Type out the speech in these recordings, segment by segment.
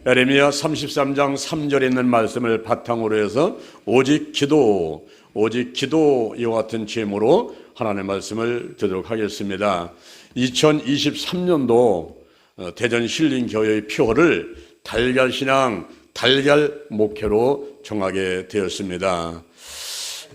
에레미야 33장 3절에 있는 말씀을 바탕으로 해서 오직 기도 이와 같은 제목으로 하나님의 말씀을 듣도록 하겠습니다. 2023년도 대전 힐링교회의 표어를 달걀신앙, 달걀 목회로 정하게 되었습니다.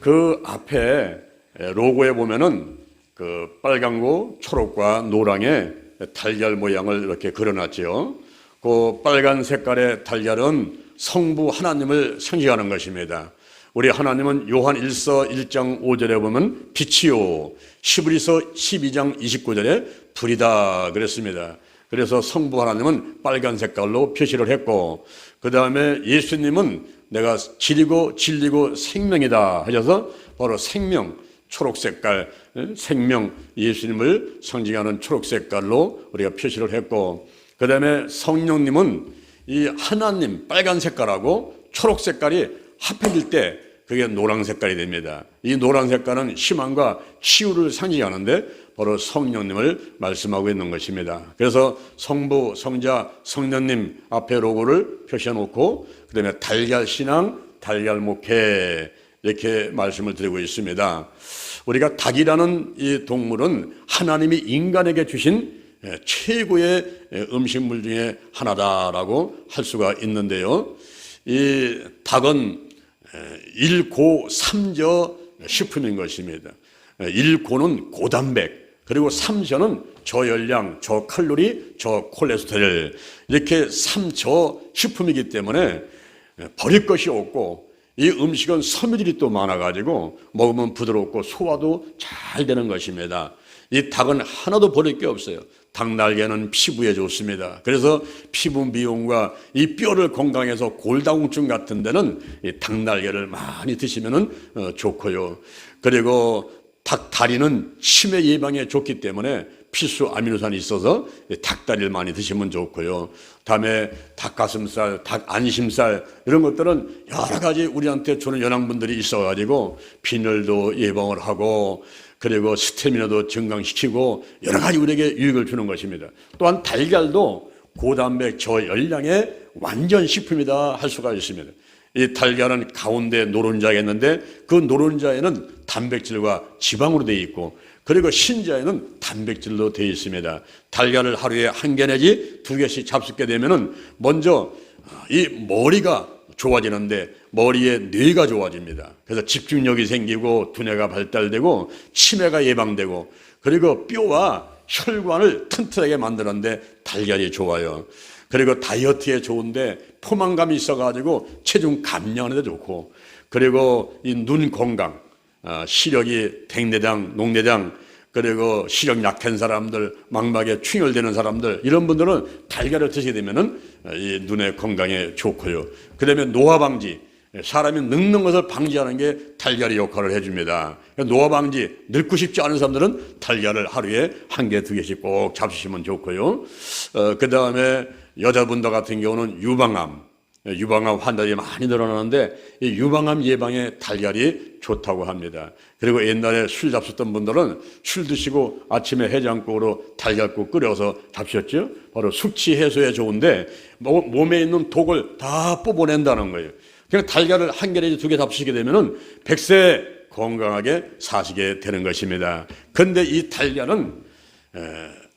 그 앞에 로고에 보면은 그 빨강고, 초록과 노랑의 달걀 모양을 이렇게 그려놨죠. 그 빨간 색깔의 달걀은 성부 하나님을 상징하는 것입니다. 우리 하나님은 요한 1서 1장 5절에 보면 빛이요, 히브리서 12장 29절에 불이다 그랬습니다. 그래서 성부 하나님은 빨간 색깔로 표시를 했고, 그 다음에 예수님은 내가 길이고 진리고 생명이다 하셔서 바로 생명, 초록 색깔, 생명, 예수님을 상징하는 초록 색깔로 우리가 표시를 했고, 그 다음에 성령님은 이 하나님 빨간 색깔하고 초록 색깔이 합해질 때 그게 노란 색깔이 됩니다. 이 노란 색깔은 희망과 치유를 상징하는데 바로 성령님을 말씀하고 있는 것입니다. 그래서 성부, 성자, 성령님 앞에 로고를 표시해 놓고 그 다음에 달걀 신앙, 달걀 목회 이렇게 말씀을 드리고 있습니다. 우리가 닭이라는 이 동물은 하나님이 인간에게 주신 최고의 음식물 중에 하나다라고 할 수가 있는데요. 이 닭은 1고 3저 식품인 것입니다. 1고는 고단백, 그리고 3저는 저열량, 저칼로리, 저콜레스테롤, 이렇게 3저 식품이기 때문에 버릴 것이 없고, 이 음식은 섬유질이 또 많아가지고 먹으면 부드럽고 소화도 잘 되는 것입니다. 이 닭은 하나도 버릴 게 없어요. 닭날개는 피부에 좋습니다. 그래서 피부 미용과 이 뼈를 건강해서 골다공증 같은 데는 이 닭날개를 많이 드시면 좋고요. 그리고 닭다리는 치매 예방에 좋기 때문에 필수 아미노산이 있어서 닭다리를 많이 드시면 좋고요. 다음에 닭가슴살, 닭안심살 이런 것들은 여러 가지 우리한테 주는 영양분들이 있어가지고 빈혈도 예방을 하고, 그리고 스태미나도 증강시키고 여러 가지 우리에게 유익을 주는 것입니다. 또한 달걀도 고단백 저열량의 완전 식품이다 할 수가 있습니다. 이 달걀은 가운데 노른자가 있는데 그 노른자에는 단백질과 지방으로 되어 있고, 그리고 신자에는 단백질로 되어 있습니다. 달걀을 하루에 1개 내지 2개씩 잡숫게 되면은 먼저 이 머리가 좋아지는데 머리의 뇌가 좋아집니다. 그래서 집중력이 생기고 두뇌가 발달되고 치매가 예방되고, 그리고 뼈와 혈관을 튼튼하게 만드는데 달걀이 좋아요. 그리고 다이어트에 좋은데 포만감이 있어가지고 체중 감량하는 데 좋고, 그리고 이 눈 건강, 시력이 백내장, 녹내장, 그리고 시력 약한 사람들, 망막에 충혈되는 사람들, 이런 분들은 달걀을 드시게 되면은 이 눈의 건강에 좋고요. 그 다음에 노화 방지, 사람이 늙는 것을 방지하는 게 달걀이 역할을 해줍니다. 노화 방지, 늙고 싶지 않은 사람들은 달걀을 하루에 1개, 2개씩 꼭 잡수시면 좋고요. 그 다음에 여자분들 같은 경우는 유방암 환자들이 많이 늘어나는데 이 유방암 예방에 달걀이 좋다고 합니다. 그리고 옛날에 술 잡수던 분들은 술 드시고 아침에 해장국으로 달걀국 끓여서 잡수셨죠. 바로 숙취 해소에 좋은데 몸에 있는 독을 다 뽑아낸다는 거예요. 그냥 달걀을 1개 내지 2개 잡수시게 되면은 100세 건강하게 사시게 되는 것입니다. 그런데 이 달걀은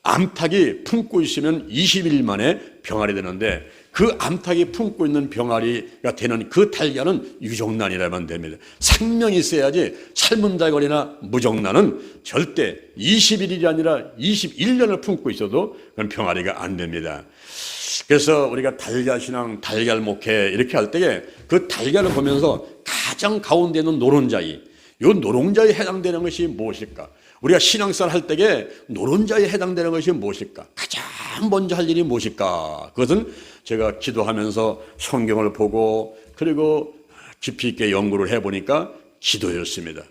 암탉이 품고 있으면 20일 만에 병아리 되는데, 그 암탉이 품고 있는 병아리가 되는 그 달걀은 유정란이라면 됩니다. 생명이 있어야지 삶은 달걀이나 무정란은 절대 21일이 아니라 21년을 품고 있어도 그건 병아리가 안 됩니다. 그래서 우리가 달걀 신앙, 달걀 목회 이렇게 할 때에 그 달걀을 보면서 가장 가운데 있는 노른자이, 이 노른자에 해당되는 것이 무엇일까? 우리가 신앙생활 할 때에 노른자에 해당되는 것이 무엇일까? 가장 먼저 할 일이 무엇일까? 그것은 제가 기도하면서 성경을 보고 그리고 깊이 있게 연구를 해보니까 기도였습니다.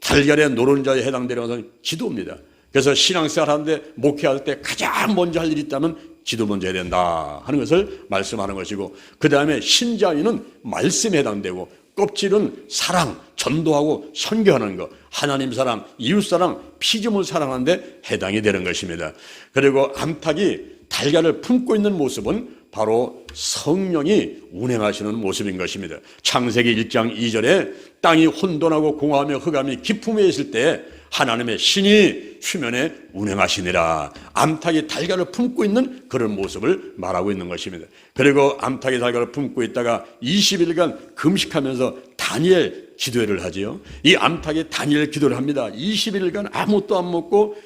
달걀의 노른자에 해당되는 것은 기도입니다. 그래서 신앙생활 하는데 목회할 때 가장 먼저 할 일이 있다면 기도 먼저 해야 된다 하는 것을 말씀하는 것이고, 그 다음에 신자위는 말씀에 해당되고, 껍질은 사랑, 전도하고 선교하는 것, 하나님 사랑, 이웃 사랑, 피조물 사랑하는 데 해당이 되는 것입니다. 그리고 암탉이 달걀을 품고 있는 모습은 바로 성령이 운행하시는 모습인 것입니다. 창세기 1장 2절에 땅이 혼돈하고 공허하며 흑암이 깊음에 있을 때 하나님의 신이 수면에 운행하시니라. 암탉이 달걀을 품고 있는 그런 모습을 말하고 있는 것입니다. 그리고 암탉이 달걀을 품고 있다가 20일간 금식하면서 다니엘 기도회를 하지요. 이 암탉이 다니엘 기도를 합니다. 21일간 아무것도 안 먹고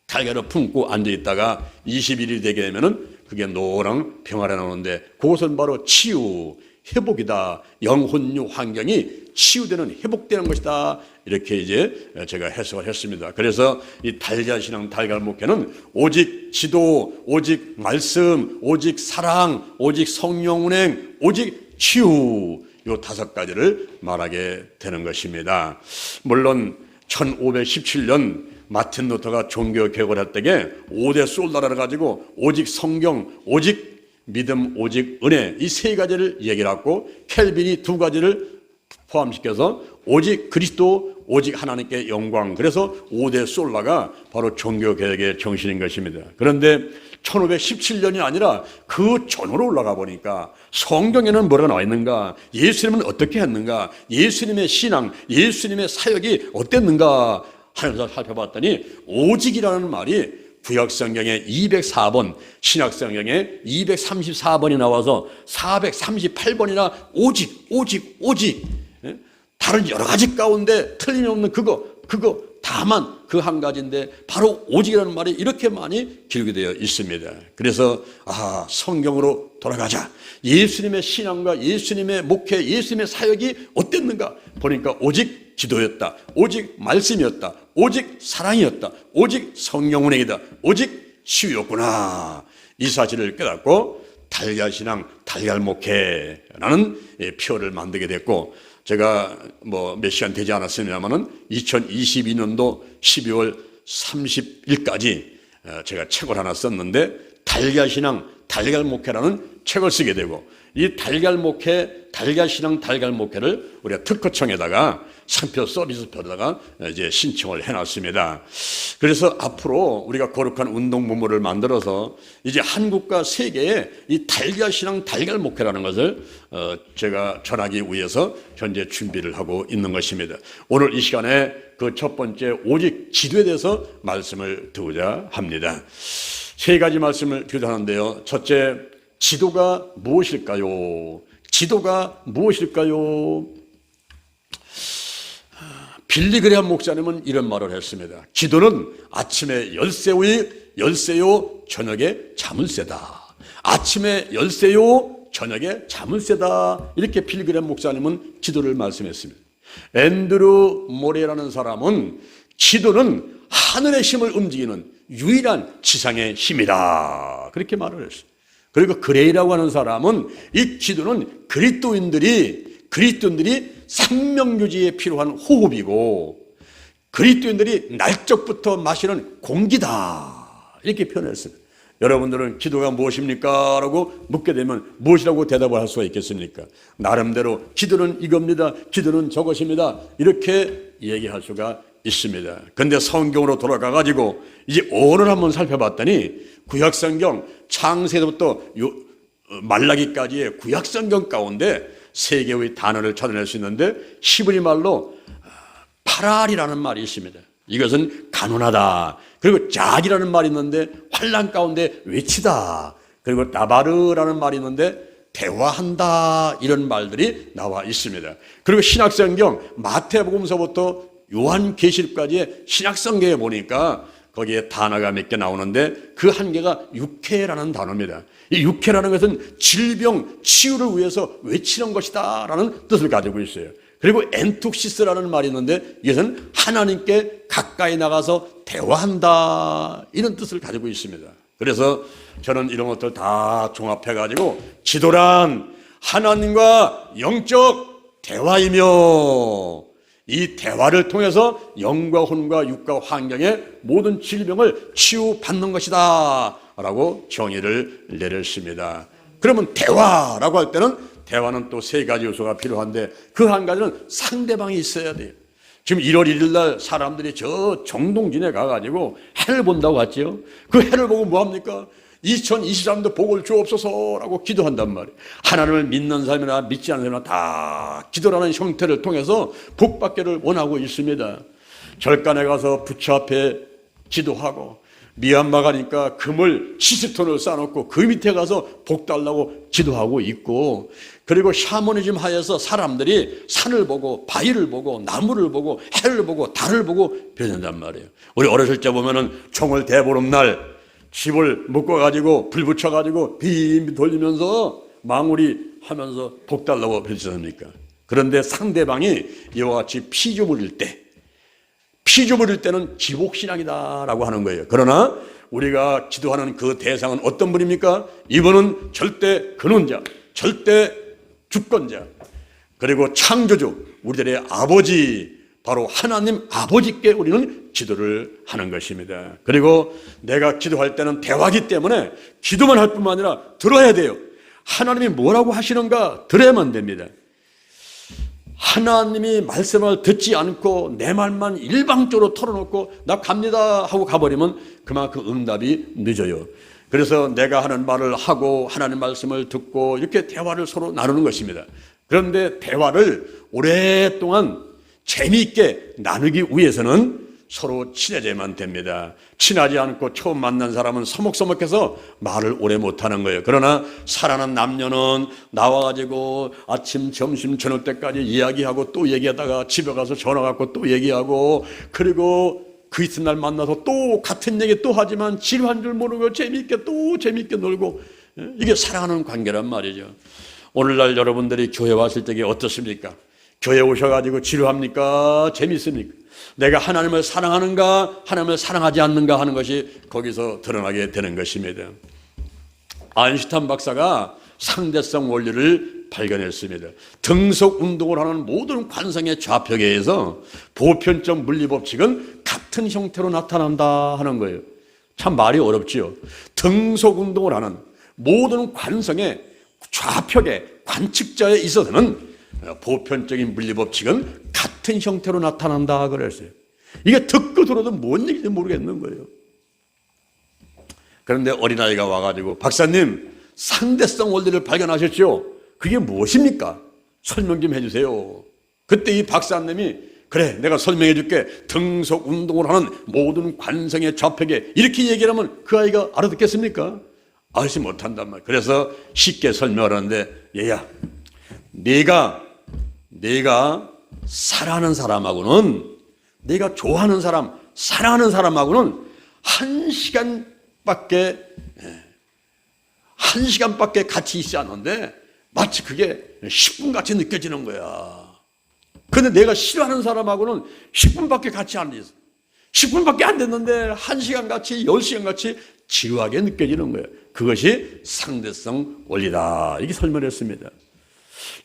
달걀을 품고 앉아있다가 21일이 되게 되면은 그게 노랑 병아리 나오는데 그것은 바로 치유, 회복이다. 영혼유 환경이 치유되는, 회복되는 것이다. 이렇게 이제 제가 해석을 했습니다. 그래서 이 달걀신앙, 달걀목회는 오직 지도, 오직 말씀, 오직 사랑, 오직 성령 운행, 오직 치유, 요 5가지를 말하게 되는 것입니다. 물론 1517년 마틴 루터가 종교 개혁을 할 때에 5대 솔라를 가지고 오직 성경, 오직 믿음, 오직 은혜, 이 3가지를 얘기를 하고 켈빈이 2가지를 포함시켜서 오직 그리스도, 오직 하나님께 영광. 그래서 5대 솔라가 바로 종교 개혁의 정신인 것입니다. 그런데 1517년이 아니라 그 전으로 올라가 보니까 성경에는 뭐가 나와 있는가, 예수님은 어떻게 했는가, 예수님의 신앙, 예수님의 사역이 어땠는가 하면서 살펴봤더니 오직이라는 말이 구약성경에 204번, 신약성경에 234번이 나와서 438번이나 오직, 오직, 오직, 다른 여러 가지 가운데 틀림없는 그거 다만 그 한 가지인데 바로 오직이라는 말이 이렇게 많이 기록이 되어 있습니다. 그래서 성경으로 돌아가자. 예수님의 신앙과 예수님의 목회, 예수님의 사역이 어땠는가 보니까 오직 기도였다, 오직 말씀이었다, 오직 사랑이었다, 오직 성령 운행이다, 오직 치유였구나. 이 사실을 깨닫고 달걀신앙, 달걀목회라는 표를 만들게 됐고, 제가 몇 시간 되지 않았습니다만은 2022년도 12월 30일까지 제가 책을 하나 썼는데 달걀신앙, 달걀목회라는 책을 쓰게 되고, 이 달걀목회, 달걀신앙, 달걀목회를 우리가 특허청에다가 상표 서비스표에다가 이제 신청을 해놨습니다. 그래서 앞으로 우리가 거룩한 운동본부를 만들어서 이제 한국과 세계에 이 달걀신앙, 달걀목회라는 것을 제가 전하기 위해서 현재 준비를 하고 있는 것입니다. 오늘 이 시간에 그 첫 번째 오직 지도에 대해서 말씀을 드리고자 합니다. 3가지 말씀을 드리고자 하는데요. 첫째, 지도가 무엇일까요? 지도가 무엇일까요? 빌리 그레함 목사님은 이런 말을 했습니다. 기도는 아침에 열쇠요, 저녁에 자물쇠다. 아침에 열쇠요, 저녁에 자물쇠다. 이렇게 빌리 그레함 목사님은 기도를 말씀했습니다. 앤드루 모레라는 사람은 기도는 하늘의 힘을 움직이는 유일한 지상의 힘이다. 그렇게 말을 했어요. 그리고 그레이라고 하는 사람은 이 기도는 그리스도인들이 생명유지에 필요한 호흡이고 그리스도인들이 날적부터 마시는 공기다. 이렇게 표현했습니다. 여러분들은 기도가 무엇입니까? 라고 묻게 되면 무엇이라고 대답을 할 수가 있겠습니까? 나름대로 기도는 이겁니다, 기도는 저것입니다, 이렇게 얘기할 수가 있습니다. 그런데 성경으로 돌아가 가지고 이제 언어를 한번 살펴봤더니 구약성경 창세부터 말라기까지의 구약성경 가운데 3개의 단어를 찾아낼 수 있는데 히브리 말로 파랄이라는 말이 있습니다. 이것은 간혼하다. 그리고 잣이라는 말이 있는데 환난 가운데 외치다. 그리고 나바르라는 말이 있는데 대화한다. 이런 말들이 나와 있습니다. 그리고 신약성경 마태복음서부터 요한계시록까지의 신약성경에 보니까 거기에 단어가 몇 개 나오는데 그 한 개가 육회라는 단어입니다. 이 육회라는 것은 질병 치유를 위해서 외치는 것이다 라는 뜻을 가지고 있어요. 그리고 엔툭시스라는 말이 있는데 이것은 하나님께 가까이 나가서 대화한다, 이런 뜻을 가지고 있습니다. 그래서 저는 이런 것들 다 종합해 가지고 기도란 하나님과 영적 대화이며 이 대화를 통해서 영과 혼과 육과 환경의 모든 질병을 치유받는 것이다 라고 정의를 내렸습니다. 그러면 대화라고 할 때는 대화는 또 3가지 요소가 필요한데 그 한 가지는 상대방이 있어야 돼요. 지금 1월 1일 날 사람들이 저 정동진에 가가지고 해를 본다고 갔지요. 그 해를 보고 뭐합니까? 2023년도 복을 주옵소서라고 기도한단 말이에요. 하나님을 믿는 사람이나 믿지 않는 사람이나 다 기도라는 형태를 통해서 복 받기를 원하고 있습니다. 절간에 가서 부처 앞에 기도하고, 미얀마 가니까 금을 70톤을 쌓아놓고 그 밑에 가서 복 달라고 기도하고 있고, 그리고 샤머니즘 하에서 사람들이 산을 보고 바위를 보고 나무를 보고 해를 보고 달을 보고 변한단 말이에요. 우리 어렸을 때 보면은 총을 대보름날 집을 묶어가지고 불 붙여가지고 빙빙 돌리면서 망우리 하면서 복 달라고 변했습니까? 그런데 상대방이 이와 같이 피조 부릴 때는 기복신앙이다라고 하는 거예요. 그러나 우리가 기도하는 그 대상은 어떤 분입니까? 이분은 절대 근원자, 절대 주권자, 그리고 창조주, 우리들의 아버지, 바로 하나님 아버지께 우리는 기도를 하는 것입니다. 그리고 내가 기도할 때는 대화기 때문에 기도만 할 뿐만 아니라 들어야 돼요. 하나님이 뭐라고 하시는가 들어야만 됩니다. 하나님이 말씀을 듣지 않고 내 말만 일방적으로 털어놓고 나 갑니다 하고 가버리면 그만큼 응답이 늦어요. 그래서 내가 하는 말을 하고 하나님 말씀을 듣고 이렇게 대화를 서로 나누는 것입니다. 그런데 대화를 오랫동안 재미있게 나누기 위해서는 서로 친해져야만 됩니다. 친하지 않고 처음 만난 사람은 서먹서먹해서 말을 오래 못하는 거예요. 그러나 사랑하는 남녀는 나와가지고 아침, 점심, 저녁 때까지 이야기하고 또 얘기하다가 집에 가서 전화 갖고 또 얘기하고, 그리고 그 이튿날 만나서 또 같은 얘기 또 하지만 지루한 줄 모르고 재미있게 또 재미있게 놀고, 이게 사랑하는 관계란 말이죠. 오늘날 여러분들이 교회 왔을 때 어떻습니까? 교회 오셔가지고 지루합니까? 재밌습니까? 내가 하나님을 사랑하는가, 하나님을 사랑하지 않는가 하는 것이 거기서 드러나게 되는 것입니다. 아인슈타인 박사가 상대성 원리를 발견했습니다. 등속 운동을 하는 모든 관성의 좌표에 의해서 보편적 물리법칙은 같은 형태로 나타난다 하는 거예요. 참 말이 어렵지요. 등속 운동을 하는 모든 관성의 좌표계 관측자에 있어서는 보편적인 물리법칙은 같은 형태로 나타난다 그랬어요. 이게 듣고 들어도 뭔 얘기인지 모르겠는 거예요. 그런데 어린아이가 와가지고 박사님 상대성 원리를 발견하셨죠? 그게 무엇입니까? 설명 좀 해주세요. 그때 이 박사님이 그래 내가 설명해 줄게. 등속 운동을 하는 모든 관성의 좌표계 이렇게 얘기를 하면 그 아이가 알아듣겠습니까? 알지 못한단 말이에요. 그래서 쉽게 설명을 하는데, 얘야 네가 사랑하는 사람하고는, 네가 좋아하는 사람, 사랑하는 사람하고는 한 시간밖에 같이 있지 않는데 마치 그게 10분 같이 느껴지는 거야. 근데 내가 싫어하는 사람하고는 10분밖에 같이 안 있어. 10분밖에 안 됐는데 1시간 같이 10시간 같이 지루하게 느껴지는 거예요. 그것이 상대성 원리다. 이렇게 설명했습니다.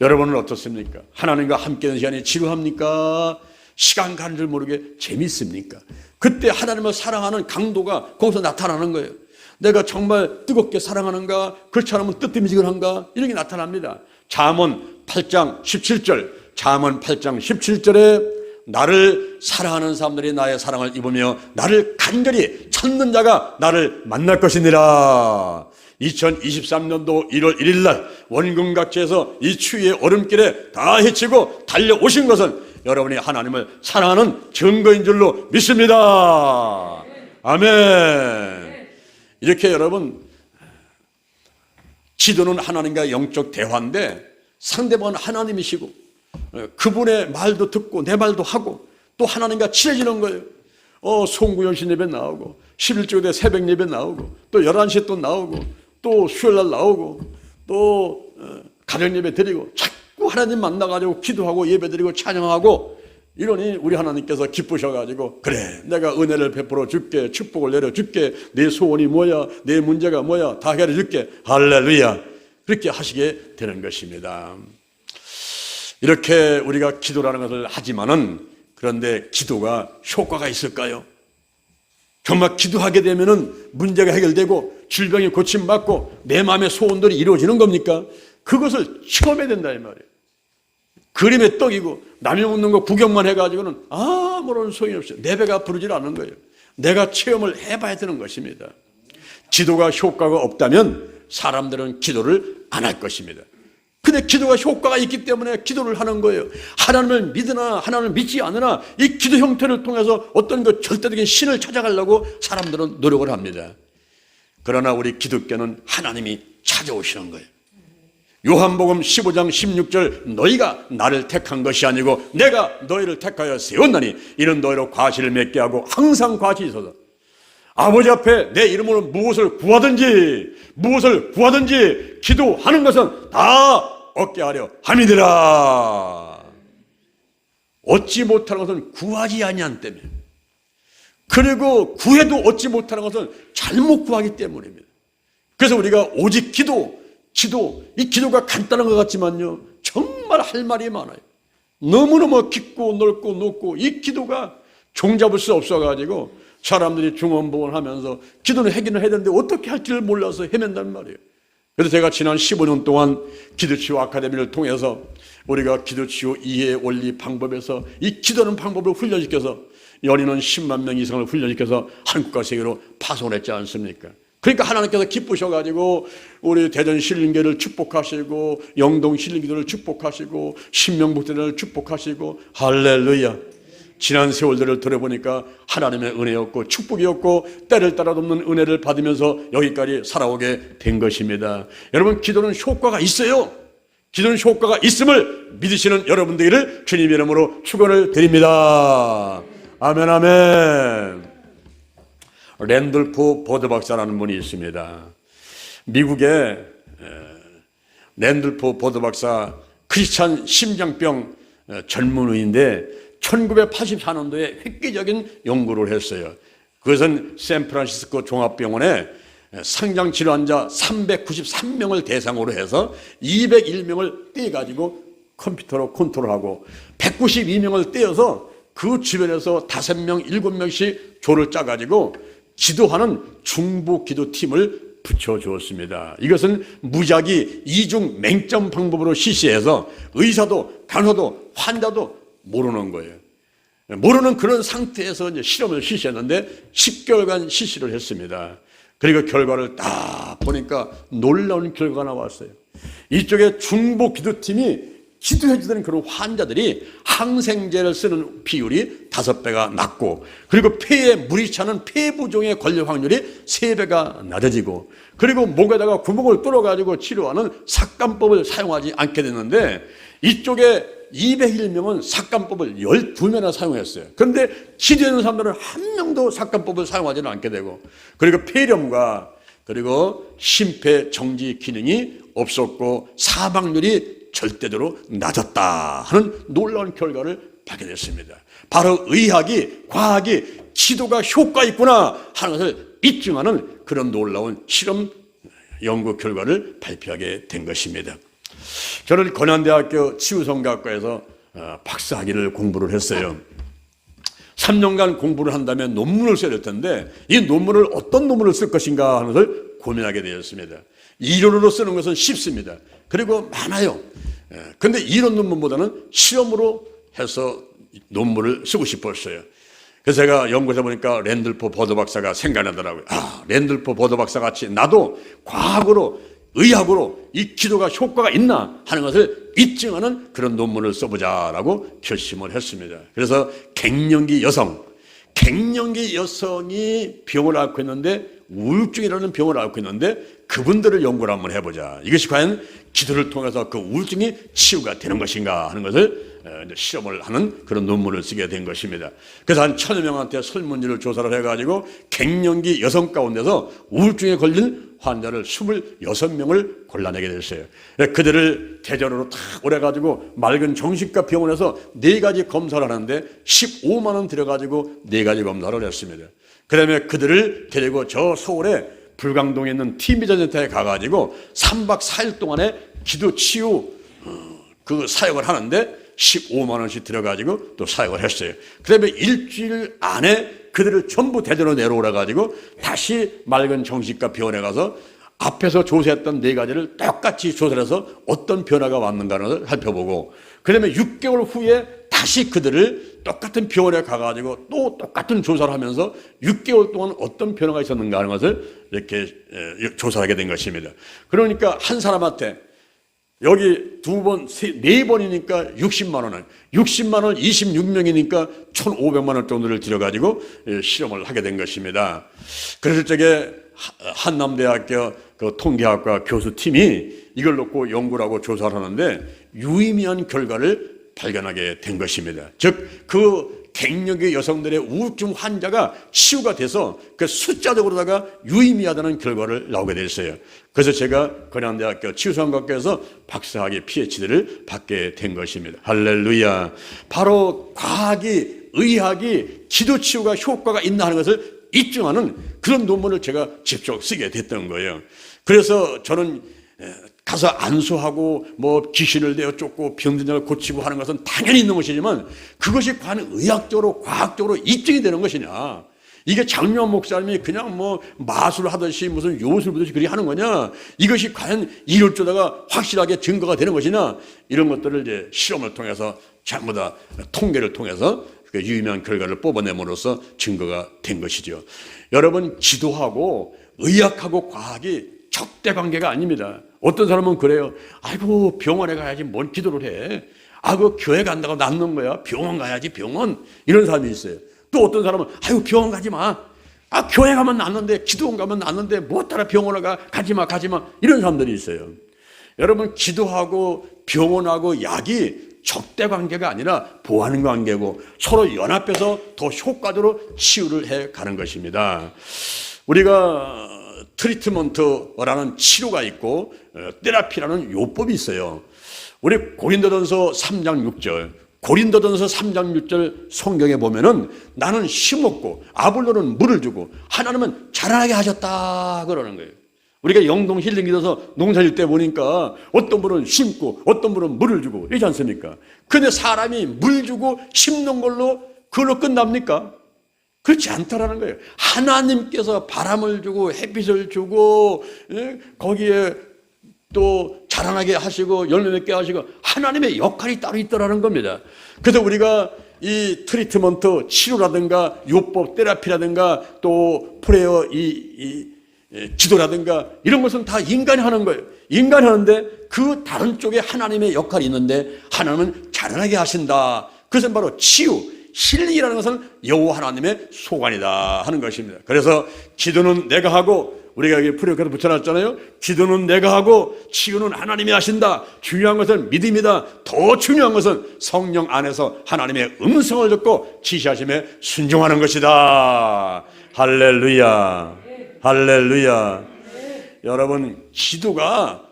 여러분은 어떻습니까? 하나님과 함께 있는 시간이 지루합니까? 시간 가는 줄 모르게 재밌습니까? 그때 하나님을 사랑하는 강도가 거기서 나타나는 거예요. 내가 정말 뜨겁게 사랑하는가? 그렇지 않으면 뜨뜨미지근한가? 이런 게 나타납니다. 잠언 8장 17절, 잠언 8장 17절에 나를 사랑하는 사람들이 나의 사랑을 입으며 나를 간절히 찾는 자가 나를 만날 것이니라. 2023년도 1월 1일 날 원근각지에서 이 추위의 얼음길에 다 헤치고 달려오신 것은 여러분이 하나님을 사랑하는 증거인 줄로 믿습니다. 아멘. 이렇게 여러분, 지도는 하나님과 영적 대화인데 상대방은 하나님이시고 그분의 말도 듣고 내 말도 하고 또 하나님과 친해지는 거예요. 송구연신 예배 나오고 11주일에 새벽 예배 나오고 또 11시에 또 나오고 또 수요일날 나오고 또 가정 예배 드리고 자꾸 하나님 만나가지고 기도하고 예배 드리고 찬양하고 이러니 우리 하나님께서 기쁘셔가지고 그래 내가 은혜를 베풀어 줄게, 축복을 내려줄게, 내 소원이 뭐야, 내 문제가 뭐야 다 해결해줄게, 할렐루야, 그렇게 하시게 되는 것입니다. 이렇게 우리가 기도라는 것을 하지만은, 그런데 기도가 효과가 있을까요? 정말 기도하게 되면은 문제가 해결되고 질병이 고침받고 내 마음의 소원들이 이루어지는 겁니까? 그것을 체험해야 된다 이 말이에요. 그림의 떡이고 남이 먹는 거 구경만 해가지고는 아무런 소용이 없어요. 내 배가 부르질 않는 거예요. 내가 체험을 해봐야 되는 것입니다. 기도가 효과가 없다면 사람들은 기도를 안 할 것입니다. 근데 기도가 효과가 있기 때문에 기도를 하는 거예요. 하나님을 믿으나 하나님을 믿지 않으나 이 기도 형태를 통해서 어떤 그 절대적인 신을 찾아가려고 사람들은 노력을 합니다. 그러나 우리 기독교는 하나님이 찾아오시는 거예요. 요한복음 15장 16절 너희가 나를 택한 것이 아니고 내가 너희를 택하여 세웠나니 이는 너희로 과실을 맺게 하고 항상 과실이 있어서 아버지 앞에 내 이름으로 무엇을 구하든지 기도하는 것은 다 얻게 하려 함이니라. 얻지 못하는 것은 구하지 아니한 때문에, 그리고 구해도 얻지 못하는 것은 잘못 구하기 때문입니다. 그래서 우리가 오직 이 기도가 간단한 것 같지만요, 정말 할 말이 많아요. 너무너무 깊고 넓고 높고 이 기도가 종잡을 수 없어가지고 사람들이 중언부언 하면서 기도는 하기는 해야 되는데 어떻게 할지를 몰라서 헤맨단 말이에요. 그래서 제가 지난 15년 동안 기도치유 아카데미를 통해서 우리가 기도치유 이해 원리 방법에서 이 기도하는 방법을 훈련시켜서 연인은 10만 명 이상을 훈련시켜서 한국과 세계로 파송했지 않습니까? 그러니까 하나님께서 기쁘셔가지고 우리 대전 신림교를 축복하시고 영동 신림교를 축복하시고 신명복대를 축복하시고 할렐루야. 지난 세월들을 들어보니까 하나님의 은혜였고 축복이었고 때를 따라 돕는 은혜를 받으면서 여기까지 살아오게 된 것입니다. 여러분, 기도는 효과가 있어요. 기도는 효과가 있음을 믿으시는 여러분들을 주님 이름으로 축원을 드립니다. 아멘, 아멘. 랜돌프 버드 박사라는 분이 있습니다. 미국의 랜돌프 버드 박사, 크리스찬 심장병 전문의인데 1984년도에 획기적인 연구를 했어요. 그것은 샌프란시스코 종합병원에 상장치료 환자 393명을 대상으로 해서 201명을 떼가지고 컴퓨터로 컨트롤하고 192명을 떼어서 그 주변에서 5명, 7명씩 조를 짜가지고 기도하는 중보 기도팀을 붙여주었습니다. 이것은 무작위 이중 맹점 방법으로 실시해서 의사도 간호도 환자도 모르는 거예요. 모르는 그런 상태에서 이제 실험을 실시했는데 10개월간 실시를 했습니다. 그리고 결과를 딱 보니까 놀라운 결과가 나왔어요. 이쪽에 중보 기도팀이 기도해주던 그런 환자들이 항생제를 쓰는 비율이 5배가 낮고, 그리고 폐에 물이 차는 폐부종에 걸릴 확률이 3배가 낮아지고, 그리고 목에다가 구멍을 뚫어가지고 치료하는 삭감법을 사용하지 않게 됐는데, 이쪽에 201명은 삭감법을 12명이나 사용했어요. 그런데 기도하는 사람들은 한 명도 삭감법을 사용하지는 않게 되고, 그리고 폐렴과 그리고 심폐 정지 기능이 없었고 사망률이 절대적으로 낮았다 하는 놀라운 결과를 받게 됐습니다. 바로 의학이, 과학이 기도가 효과 있구나 하는 것을 입증하는 그런 놀라운 실험 연구 결과를 발표하게 된 것입니다. 저는 건양대학교 치유성교학과에서 박사학위를 공부를 했어요. 3년간 공부를 한다면 논문을 써야 될 텐데 이 논문을 어떤 논문을 쓸 것인가 하는 것을 고민하게 되었습니다. 이론으로 쓰는 것은 쉽습니다. 그리고 많아요. 그런데 이론 논문보다는 실험으로 해서 논문을 쓰고 싶었어요. 그래서 제가 연구해서 보니까 랜들프 버드 박사가 생각나더라고요. 랜들프 버드 박사 같이 나도 과학으로, 의학으로 이 기도가 효과가 있나 하는 것을 입증하는 그런 논문을 써보자라고 결심을 했습니다. 그래서 갱년기 여성이 병을 앓고 있는데, 우울증이라는 병을 앓고 있는데 그분들을 연구를 한번 해보자. 이것이 과연 기도를 통해서 그 우울증이 치유가 되는 것인가 하는 것을 실험을 하는 그런 논문을 쓰게 된 것입니다. 그래서 한 1000여 명한테 설문지를 조사를 해가지고 갱년기 여성 가운데서 우울증에 걸린 환자를 26명을 골라내게 됐어요. 그들을 대전으로 탁 오래가지고 맑은 정신과 병원에서 4가지 검사를 하는데 15만 원 들여가지고 4가지 검사를 했습니다. 그 다음에 그들을 데리고 저 서울에 불광동에 있는 TV전센터에 가가지고 3박 4일 동안에 기도 치유 그 사역을 하는데 15만 원씩 들여가지고 또 사역을 했어요. 그 다음에 일주일 안에 그들을 전부 대전으로 내려오라가지고 다시 맑은 정신과 병원에 가서 앞에서 조사했던 4가지를 똑같이 조사를 해서 어떤 변화가 왔는가 하는 것을 살펴보고, 그 다음에 6개월 후에 다시 그들을 똑같은 병원에 가가지고 또 똑같은 조사를 하면서 6개월 동안 어떤 변화가 있었는가 하는 것을 이렇게 조사하게 된 것입니다. 그러니까 한 사람한테 여기 2번, 4번이니까 60만 원을, 60만 원을 26명이니까 1,500만 원 정도를 들여가지고 실험을 하게 된 것입니다. 그랬을 적에 한남대학교 그 통계학과 교수팀이 이걸 놓고 연구를 하고 조사를 하는데 유의미한 결과를 발견하게 된 것입니다. 즉, 그 갱년기 여성들의 우울증 환자가 치유가 돼서 그 숫자적으로다가 유의미하다는 결과를 나오게 됐어요. 그래서 제가 건양대학교 치유성형학과에서 박사학위 PhD를 받게 된 것입니다. 할렐루야. 바로 과학이, 의학이 기도 치유가 효과가 있나 하는 것을 입증하는 그런 논문을 제가 직접 쓰게 됐던 거예요. 그래서 저는 가서 안수하고 뭐 귀신을 내어 쫓고 병든 자를 고치고 하는 것은 당연히 있는 것이지만 그것이 과연 의학적으로 과학적으로 입증이 되는 것이냐, 이게 장로한 목사님이 그냥 뭐 마술 하듯이 무슨 요술 부듯이 그리 하는 거냐, 이것이 과연 이럴 줄다가 확실하게 증거가 되는 것이냐, 이런 것들을 이제 실험을 통해서 전부 다 통계를 통해서 그 유의미한 결과를 뽑아내므로써 증거가 된 것이죠. 여러분, 기도하고 의학하고 과학이 적대 관계가 아닙니다. 어떤 사람은 그래요. 아이고, 병원에 가야지 뭔 기도를 해. 아이고, 교회 간다고 낫는 거야. 병원 가야지, 병원. 이런 사람이 있어요. 또 어떤 사람은 아이고, 병원 가지 마. 아, 교회 가면 낫는데, 기도원 가면 낫는데 뭐 따라 병원을 가지 마. 이런 사람들이 있어요. 여러분, 기도하고 병원하고 약이 적대 관계가 아니라 보완 관계고 서로 연합해서 더 효과적으로 치유를 해 가는 것입니다. 우리가 트리트먼트라는 치료가 있고 테라피라는 요법이 있어요. 우리 고린도전서 3장 6절, 고린도전서 3장 6절 성경에 보면은 나는 심었고 아볼로는 물을 주고 하나님은 자라나게 하셨다 그러는 거예요. 우리가 영동 힐링 기도서 농사질 때 보니까 어떤 분은 심고 어떤 분은 물을 주고 이러지 않습니까? 근데 사람이 물 주고 심는 걸로 그걸로 끝납니까? 그렇지 않다라는 거예요. 하나님께서 바람을 주고 햇빛을 주고 거기에 또 자라나게 하시고 열매 맺게 하시고 하나님의 역할이 따로 있더라는 겁니다. 그래서 우리가 이 트리트먼트 치료라든가 요법 테라피라든가 또 프레어 기도라든가 이런 것은 다 인간이 하는 거예요. 인간이 하는데 그 다른 쪽에 하나님의 역할이 있는데 하나님은 자라나게 하신다. 그것은 바로 치유, 힐링이라는 것은 여호와 하나님의 소관이다 하는 것입니다. 그래서 기도는 내가 하고, 우리가 여기 프레어카드 붙여놨잖아요. 기도는 내가 하고 치유는 하나님이 하신다. 중요한 것은 믿음이다. 더 중요한 것은 성령 안에서 하나님의 음성을 듣고 지시하심에 순종하는 것이다. 할렐루야, 할렐루야. 여러분, 기도가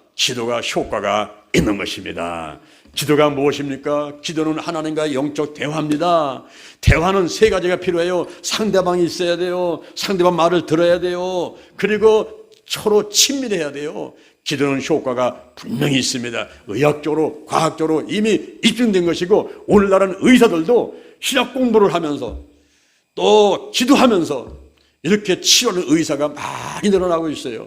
효과가 있는 것입니다. 기도가 무엇입니까? 기도는 하나님과 영적 대화입니다. 대화는 세 가지가 필요해요. 상대방이 있어야 돼요. 상대방 말을 들어야 돼요. 그리고 서로 친밀해야 돼요. 기도는 효과가 분명히 있습니다. 의학적으로, 과학적으로 이미 입증된 것이고, 오늘날은 의사들도 신약 공부를 하면서 또 기도하면서 이렇게 치료하는 의사가 많이 늘어나고 있어요.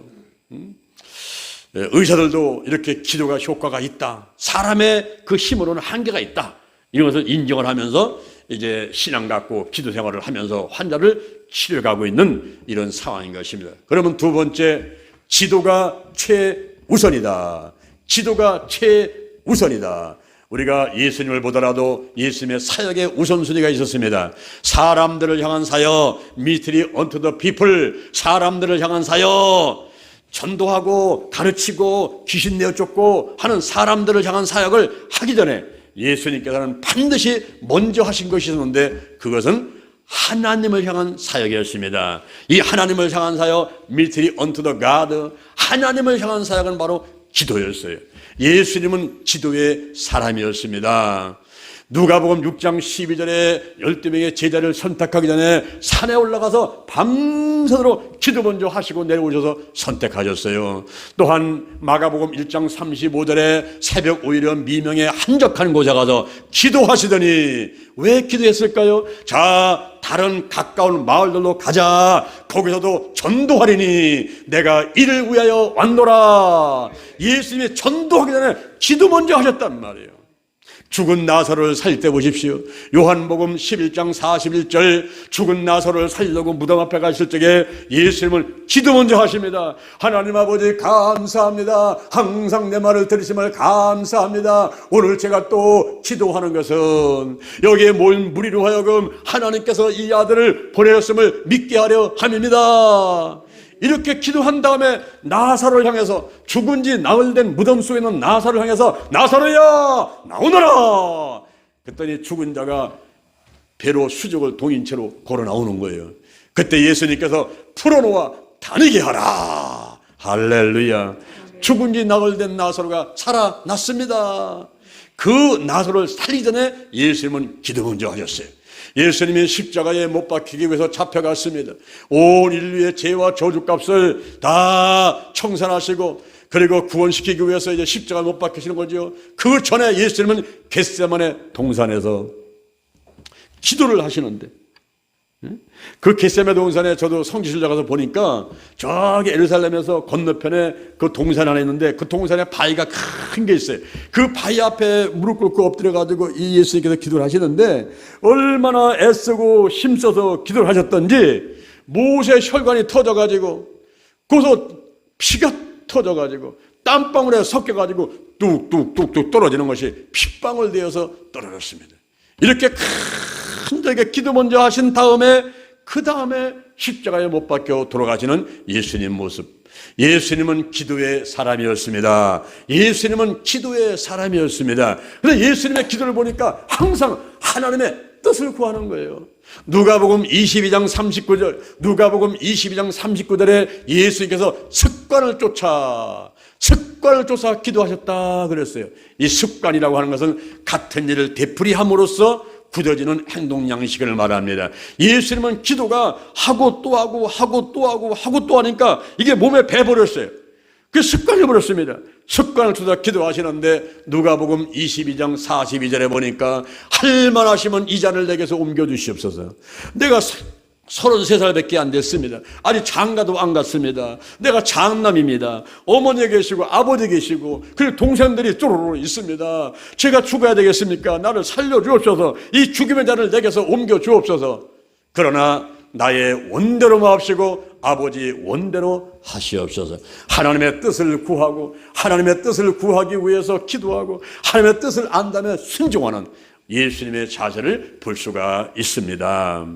의사들도 이렇게 기도가 효과가 있다. 사람의 그 힘으로는 한계가 있다. 이런 것을 인정을 하면서 이제 신앙 갖고 기도 생활을 하면서 환자를 치료하고 있는 이런 상황인 것입니다. 그러면 두 번째, 기도가 최우선이다. 기도가 최우선이다. 우리가 예수님을 보더라도 예수님의 사역의 우선순위가 있었습니다. 사람들을 향한 사역, ministry unto the people, 사람들을 향한 사역, 전도하고 가르치고 귀신 내어 쫓고 하는 사람들을 향한 사역을 하기 전에 예수님께서는 반드시 먼저 하신 것이 있었는데 그것은 하나님을 향한 사역이었습니다. 이 하나님을 향한 사역, ministry unto the God, 하나님을 향한 사역은 바로 기도였어요. 예수님은 기도의 사람이었습니다. 누가복음 6장 12절에 12명의 제자를 선택하기 전에 산에 올라가서 밤새도록 기도 먼저 하시고 내려오셔서 선택하셨어요. 또한 마가복음 1장 35절에 새벽 오히려 미명에 한적한 곳에 가서 기도하시더니, 왜 기도했을까요? 자, 다른 가까운 마을들로 가자. 거기서도 전도하리니 내가 이를 위하여 왔노라. 예수님이 전도하기 전에 기도 먼저 하셨단 말이에요. 죽은 나사로를 살 때 보십시오. 요한복음 11장 41절, 죽은 나사로를 살려고 무덤 앞에 가실 적에 예수님은 기도 먼저 하십니다. 하나님 아버지 감사합니다. 항상 내 말을 들으심을 감사합니다. 오늘 제가 또 기도하는 것은 여기에 모인 무리로 하여금 하나님께서 이 아들을 보내셨음을 믿게 하려 함입니다. 이렇게 기도한 다음에 나사로를 향해서, 죽은 지 나흘 된 무덤 속에 있는 나사로를 향해서 나사로야 나오너라. 그랬더니 죽은 자가 배로 수족을 동인 채로 걸어 나오는 거예요. 그때 예수님께서 풀어놓아 다니게 하라. 할렐루야. 죽은 지 나흘 된 나사로가 살아났습니다. 그 나사로를 살리기 전에 예수님은 기도 먼저 하셨어요. 예수님이 십자가에 못 박히기 위해서 잡혀갔습니다. 온 인류의 죄와 저주값을 다 청산하시고, 그리고 구원시키기 위해서 이제 십자가에 못 박히시는 거죠. 그 전에 예수님은 겟세마네 동산에서 기도를 하시는데, 그 겟세마네 동산에 저도 성지순례 가서 보니까 저기 예루살렘에서 건너편에 그 동산 안에 있는데, 그 동산에 바위가 큰 게 있어요. 그 바위 앞에 무릎 꿇고 엎드려 가지고 이 예수님께서 기도를 하시는데, 얼마나 애쓰고 힘써서 기도를 하셨던지 모세 혈관이 터져 가지고, 거기서 피가 터져 가지고 땀방울에 섞여 가지고 뚝뚝뚝뚝 떨어지는 것이 핏방울 되어서 떨어졌습니다. 이렇게 큰절에 기도 먼저 하신 다음에, 그 다음에 십자가에 못 박혀 돌아가시는 예수님 모습. 예수님은 기도의 사람이었습니다. 예수님은 기도의 사람이었습니다. 그래서 예수님의 기도를 보니까 항상 하나님의 뜻을 구하는 거예요. 누가복음 22장 39절, 누가복음 22장 39절에 예수님께서 습관을 쫓아 기도하셨다 그랬어요. 이 습관이라고 하는 것은 같은 일을 되풀이함으로써 굳어지는 행동 양식을 말합니다. 예수님은 기도가 하고 또 하고 하고 또 하고 하고 또 하니까 이게 몸에 배버렸어요. 그 습관이 버렸습니다. 습관을 두다 기도하시는데 누가복음 22장 42절에 보니까 할만하시면 이 잔을 내게서 옮겨주시옵소서. 내가 33살밖에 안 됐습니다. 아직 장가도 안 갔습니다. 내가 장남입니다. 어머니 계시고 아버지 계시고 그리고 동생들이 쪼로로 있습니다. 제가 죽어야 되겠습니까? 나를 살려주옵소서. 이 죽임의 잔을 내게서 옮겨주옵소서. 그러나 나의 원대로 마옵시고 아버지 원대로 하시옵소서. 하나님의 뜻을 구하고, 하나님의 뜻을 구하기 위해서 기도하고, 하나님의 뜻을 안다면 순종하는 예수님의 자세를 볼 수가 있습니다.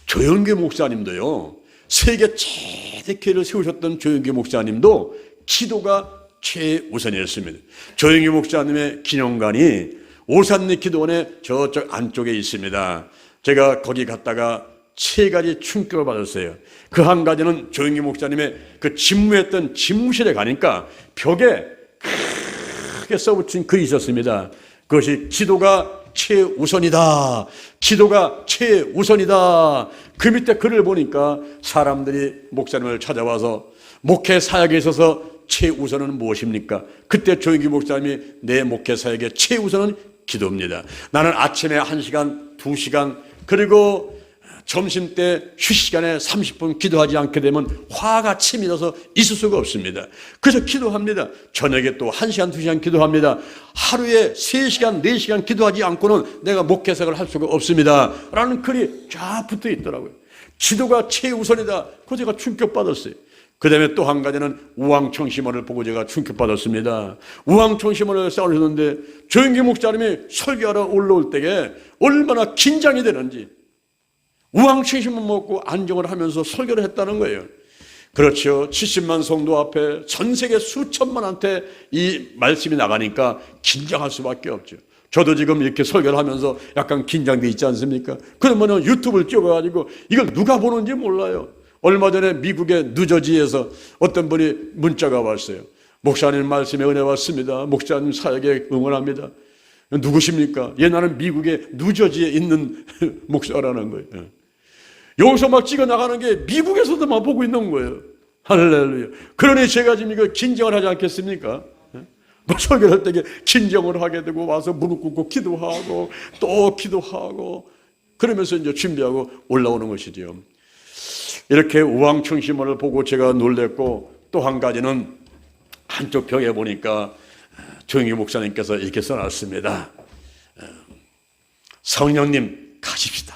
조영기 목사님도요, 세계 최대 교회를 세우셨던 조영기 목사님도 기도가 최우선이었습니다. 조영기 목사님의 기념관이 오산리 기도원의 저쪽 안쪽에 있습니다. 제가 거기 갔다가 세 가지 충격을 받았어요. 그 한 가지는 조영기 목사님의 그 집무했던 집무실에 가니까 벽에 크게 써붙인 글이 있었습니다. 그것이 기도가 최우선이다. 기도가 최우선이다. 그 밑에 글을 보니까 사람들이 목사님을 찾아와서 목회 사역에 있어서 최우선은 무엇입니까? 그때 조영기 목사님이 내 목회 사역의 최우선은 기도입니다. 나는 아침에 1시간, 2시간 그리고 점심때 휴식 시간에 30분 기도하지 않게 되면 화가 치밀어서 있을 수가 없습니다. 그래서 기도합니다. 저녁에 또 1시간, 2시간 기도합니다. 하루에 3시간, 4시간 기도하지 않고는 내가 목회사역을 할 수가 없습니다. 라는 글이 쫙 붙어 있더라고요. 기도가 최우선이다. 그거 제가 충격받았어요. 그 다음에 또 한 가지는 우황청심원을 보고 제가 충격받았습니다. 우황청심원을 쌓으셨는데 조영기 목사님이 설교하러 올라올 때에 얼마나 긴장이 되는지 우황청심원 먹고 안정을 하면서 설교를 했다는 거예요. 그렇죠. 70만 성도 앞에 전 세계 수천만한테 이 말씀이 나가니까 긴장할 수밖에 없죠. 저도 지금 이렇게 설교를 하면서 약간 긴장돼 있지 않습니까? 그러면 유튜브를 찍어가지고 이걸 누가 보는지 몰라요. 얼마 전에 미국의 뉴저지에서 어떤 분이 문자가 왔어요. 목사님 말씀에 은혜 왔습니다. 목사님 사역에 응원합니다. 누구십니까? 나는 미국의 뉴저지에 있는 목사라는 거예요. 여기서 막 찍어 나가는 게 미국에서도 막 보고 있는 거예요. 할렐루야. 그러니 제가 지금 이거 긴장을 하지 않겠습니까? 뭐 설교를 할 때 긴장을 하게 되고 와서 무릎 꿇고 기도하고 또 기도하고 그러면서 이제 준비하고 올라오는 것이죠. 이렇게 우황청심원을 보고 제가 놀랬고 또 한 가지는 한쪽 벽에 보니까 조영기 목사님께서 이렇게 써놨습니다. 성령님 가십시다.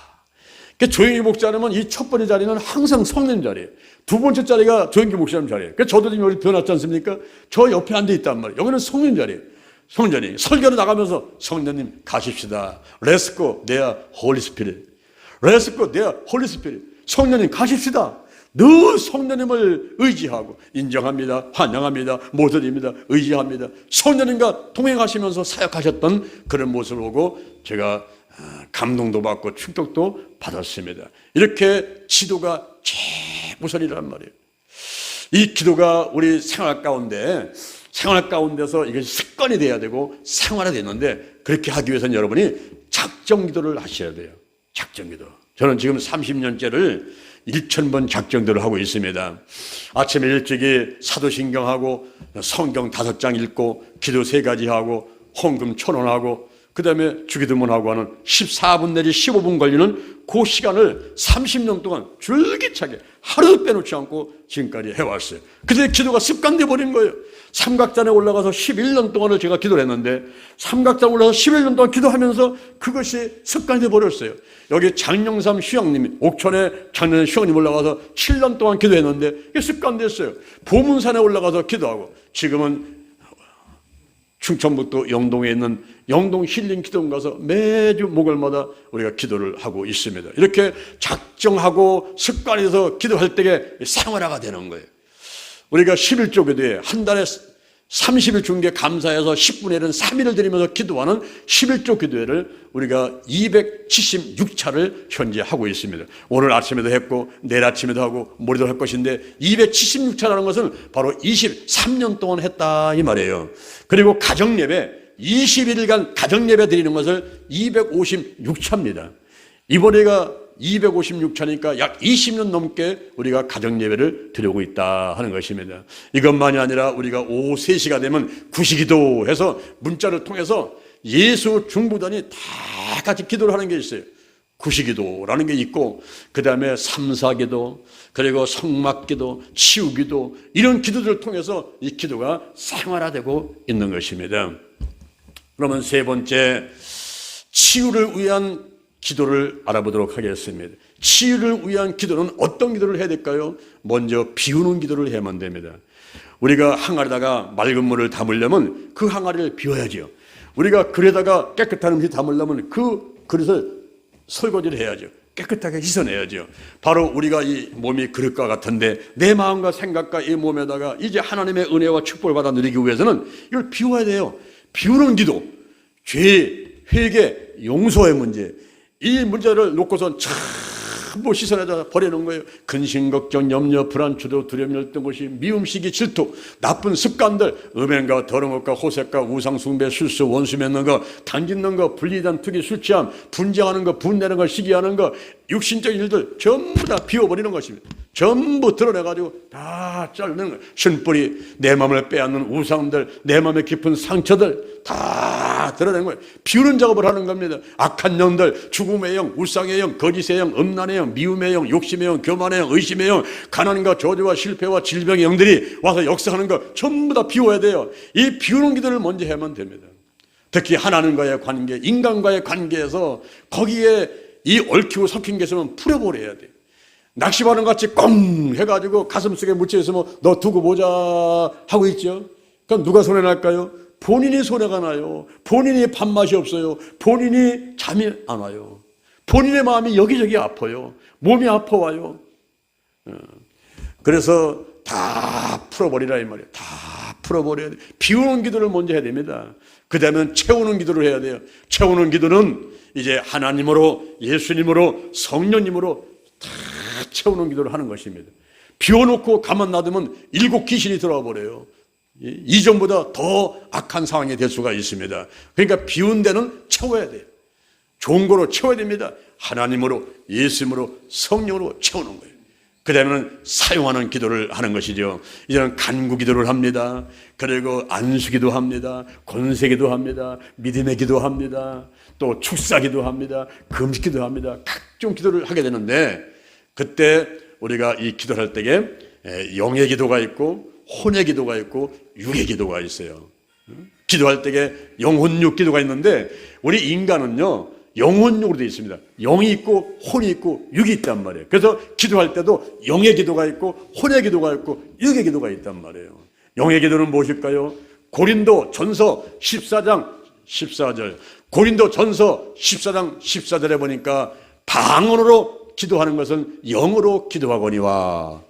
그러니까 조영기 목사님은 이 첫 번째 자리는 항상 성령 자리예요. 두 번째 자리가 조영기 목사님 자리예요. 그러니까 저도 지금 여기 변했지 않습니까? 저 옆에 앉아 있단 말이에요. 여기는 성령 자리예요. 성령님 설교를 나가면서 성령님 가십시다. Let's go, their Holy Spirit. Let's go, their Holy Spirit. 성령님 가십시다. 늘 성령님을 의지하고 인정합니다. 환영합니다. 모셔드립니다. 의지합니다. 성령님과 동행하시면서 사역하셨던 그런 모습을 보고 제가 감동도 받고 충격도 받았습니다. 이렇게 기도가 최우선이란 말이에요. 이 기도가 우리 생활 가운데서 이것이 습관이 돼야 되고 생활이 되는데, 그렇게 하기 위해서는 여러분이 작정 기도를 하셔야 돼요. 작정 기도. 저는 지금 30년째를 1000번 작정 기도를 하고 있습니다. 아침에 일찍이 사도신경하고 성경 5장 읽고 기도 3가지 하고 헌금 1000원 하고 그 다음에 주기도문하고 하는 14분 내지 15분 걸리는 그 시간을 30년 동안 줄기차게 하루도 빼놓지 않고 지금까지 해왔어요. 근데 기도가 습관돼 버린 거예요. 삼각산에 올라가서 11년 동안을 제가 기도를 했는데, 삼각산 올라가서 11년 동안 기도하면서 그것이 습관이 돼 버렸어요. 여기 장영삼 휴양님이 옥천에 작년에 휴양님 올라가서 7년 동안 기도했는데 이게 습관됐어요. 보문산에 올라가서 기도하고, 지금은 충청북도 영동에 있는 영동 힐링 기도원 가서 매주 목요일마다 우리가 기도를 하고 있습니다. 이렇게 작정하고 습관에서 기도할 때에 생활화가 되는 거예요. 우리가 11조 기도에 한 달에 30일 중계 감사해서 10분의 1은 3일을 드리면서 기도하는 11조 기도회를 우리가 276차를 현재 하고 있습니다. 오늘 아침에도 했고 내일 아침에도 하고 모레도 할 것인데 276차라는 것은 바로 23년 동안 했다 이 말이에요. 그리고 가정예배 21일간 가정예배 드리는 것을 256차입니다. 이번에가 256차니까 약 20년 넘게 우리가 가정예배를 드리고 있다 하는 것입니다. 이것만이 아니라 우리가 오후 3시가 되면 구시기도 해서 문자를 통해서 예수 중보단이 다 같이 기도를 하는 게 있어요. 구시기도라는 게 있고, 그 다음에 삼사기도, 그리고 성막기도, 치유기도, 이런 기도들을 통해서 이 기도가 생활화되고 있는 것입니다. 그러면 세 번째, 치유를 위한 기도를 알아보도록 하겠습니다. 치유를 위한 기도는 어떤 기도를 해야 될까요? 먼저 비우는 기도를 해야만 됩니다. 우리가 항아리에다가 맑은 물을 담으려면 그 항아리를 비워야죠. 우리가 그릇에다가 깨끗한 음식 담으려면 그 그릇을 설거지를 해야죠. 깨끗하게 씻어내야죠. 바로 우리가 이 몸이 그릇과 같은데 내 마음과 생각과 이 몸에다가 이제 하나님의 은혜와 축복을 받아 누리기 위해서는 이걸 비워야 돼요. 비우는 기도, 죄, 회개, 용서의 문제, 이 문제를 놓고선 전부 씻어내다 버리는 거예요. 근심, 걱정, 염려, 불안, 주도, 두려움, 열등, 무시, 미움, 시기, 질투, 나쁜 습관들, 음행과 더러운 것과 호색과 우상 숭배, 술수, 원수 맺는 거, 당짓는 거, 불리단, 투기, 술취함, 분쟁하는 거, 분내는 거, 시기하는 거, 육신적인 일들 전부 다 비워버리는 것입니다. 전부 드러내가지고 다 자르는 거예요. 신뿌리, 내 마음을 빼앗는 우상들, 내 마음의 깊은 상처들 다 드러내는 거예요. 비우는 작업을 하는 겁니다. 악한 영들, 죽음의 영, 울상의 영, 거짓의 영, 음란의 영, 미움의 영, 욕심의 영, 교만의 영, 의심의 영, 가난과 저주와 실패와 질병의 영들이 와서 역사하는 거 전부 다 비워야 돼요. 이 비우는 기도를 먼저 해야만 됩니다. 특히 하나님과의 관계, 인간과의 관계에서 거기에 이 얽히고 섞인 게 있으면 풀어버려야 돼요. 낚시바늘 같이 꽁 해가지고 가슴 속에 묻혀있으면 너 두고 보자 하고 있죠. 그럼 누가 손해날까요? 본인이 손해가 나요. 본인이 밥맛이 없어요. 본인이 잠이 안 와요. 본인의 마음이 여기저기 아파요. 몸이 아파와요. 그래서 다 풀어버리라 이 말이에요. 다 풀어버려야 돼요. 비우는 기도를 먼저 해야 됩니다. 그 다음에 채우는 기도를 해야 돼요. 채우는 기도는 이제 하나님으로, 예수님으로, 성령님으로 다 채우는 기도를 하는 것입니다. 비워놓고 가만 놔두면 7 귀신이 들어와 버려요. 이전보다 더 악한 상황이 될 수가 있습니다. 그러니까 비운 데는 채워야 돼요. 좋은 거로 채워야 됩니다. 하나님으로, 예수님으로, 성령으로 채우는 거예요. 그 다음에는 사용하는 기도를 하는 것이죠. 이제는 간구 기도를 합니다. 그리고 안수 기도합니다. 권세 기도합니다. 믿음의 기도합니다. 또 축사 기도합니다. 금식 기도합니다. 각종 기도를 하게 되는데, 그때 우리가 이 기도를 할 때에 영의 기도가 있고 혼의 기도가 있고 육의 기도가 있어요. 기도할 때에 영혼육 기도가 있는데, 우리 인간은요 영혼육으로 되어 있습니다. 영이 있고 혼이 있고 육이 있단 말이에요. 그래서 기도할 때도 영의 기도가 있고 혼의 기도가 있고 육의 기도가 있단 말이에요. 영의 기도는 무엇일까요? 고린도 전서 14장 14절, 고린도 전서 14장 14절에 보니까 방언으로 기도하는 것은 영으로 기도하거니와.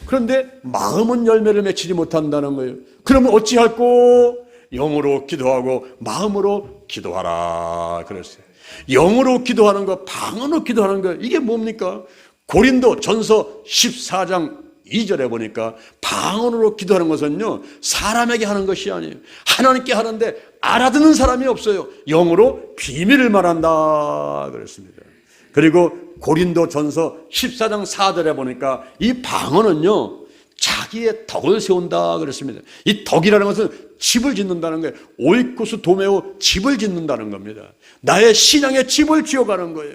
그런데 마음은 열매를 맺히지 못한다는 거예요. 그러면 어찌할꼬? 영으로 기도하고 마음으로 기도하라 그랬어요. 영으로 기도하는 것, 방언으로 기도하는 것, 이게 뭡니까? 고린도 전서 14장 2절에 보니까 방언으로 기도하는 것은요, 사람에게 하는 것이 아니에요. 하나님께 하는데 알아듣는 사람이 없어요. 영으로 비밀을 말한다 그랬습니다. 그리고 고린도 전서 14장 4절에 보니까 이 방언은요, 자기의 덕을 세운다 그랬습니다. 이 덕이라는 것은 집을 짓는다는 거예요. 오이쿠스 도메오, 집을 짓는다는 겁니다. 나의 신앙의 집을 지어가는 거예요.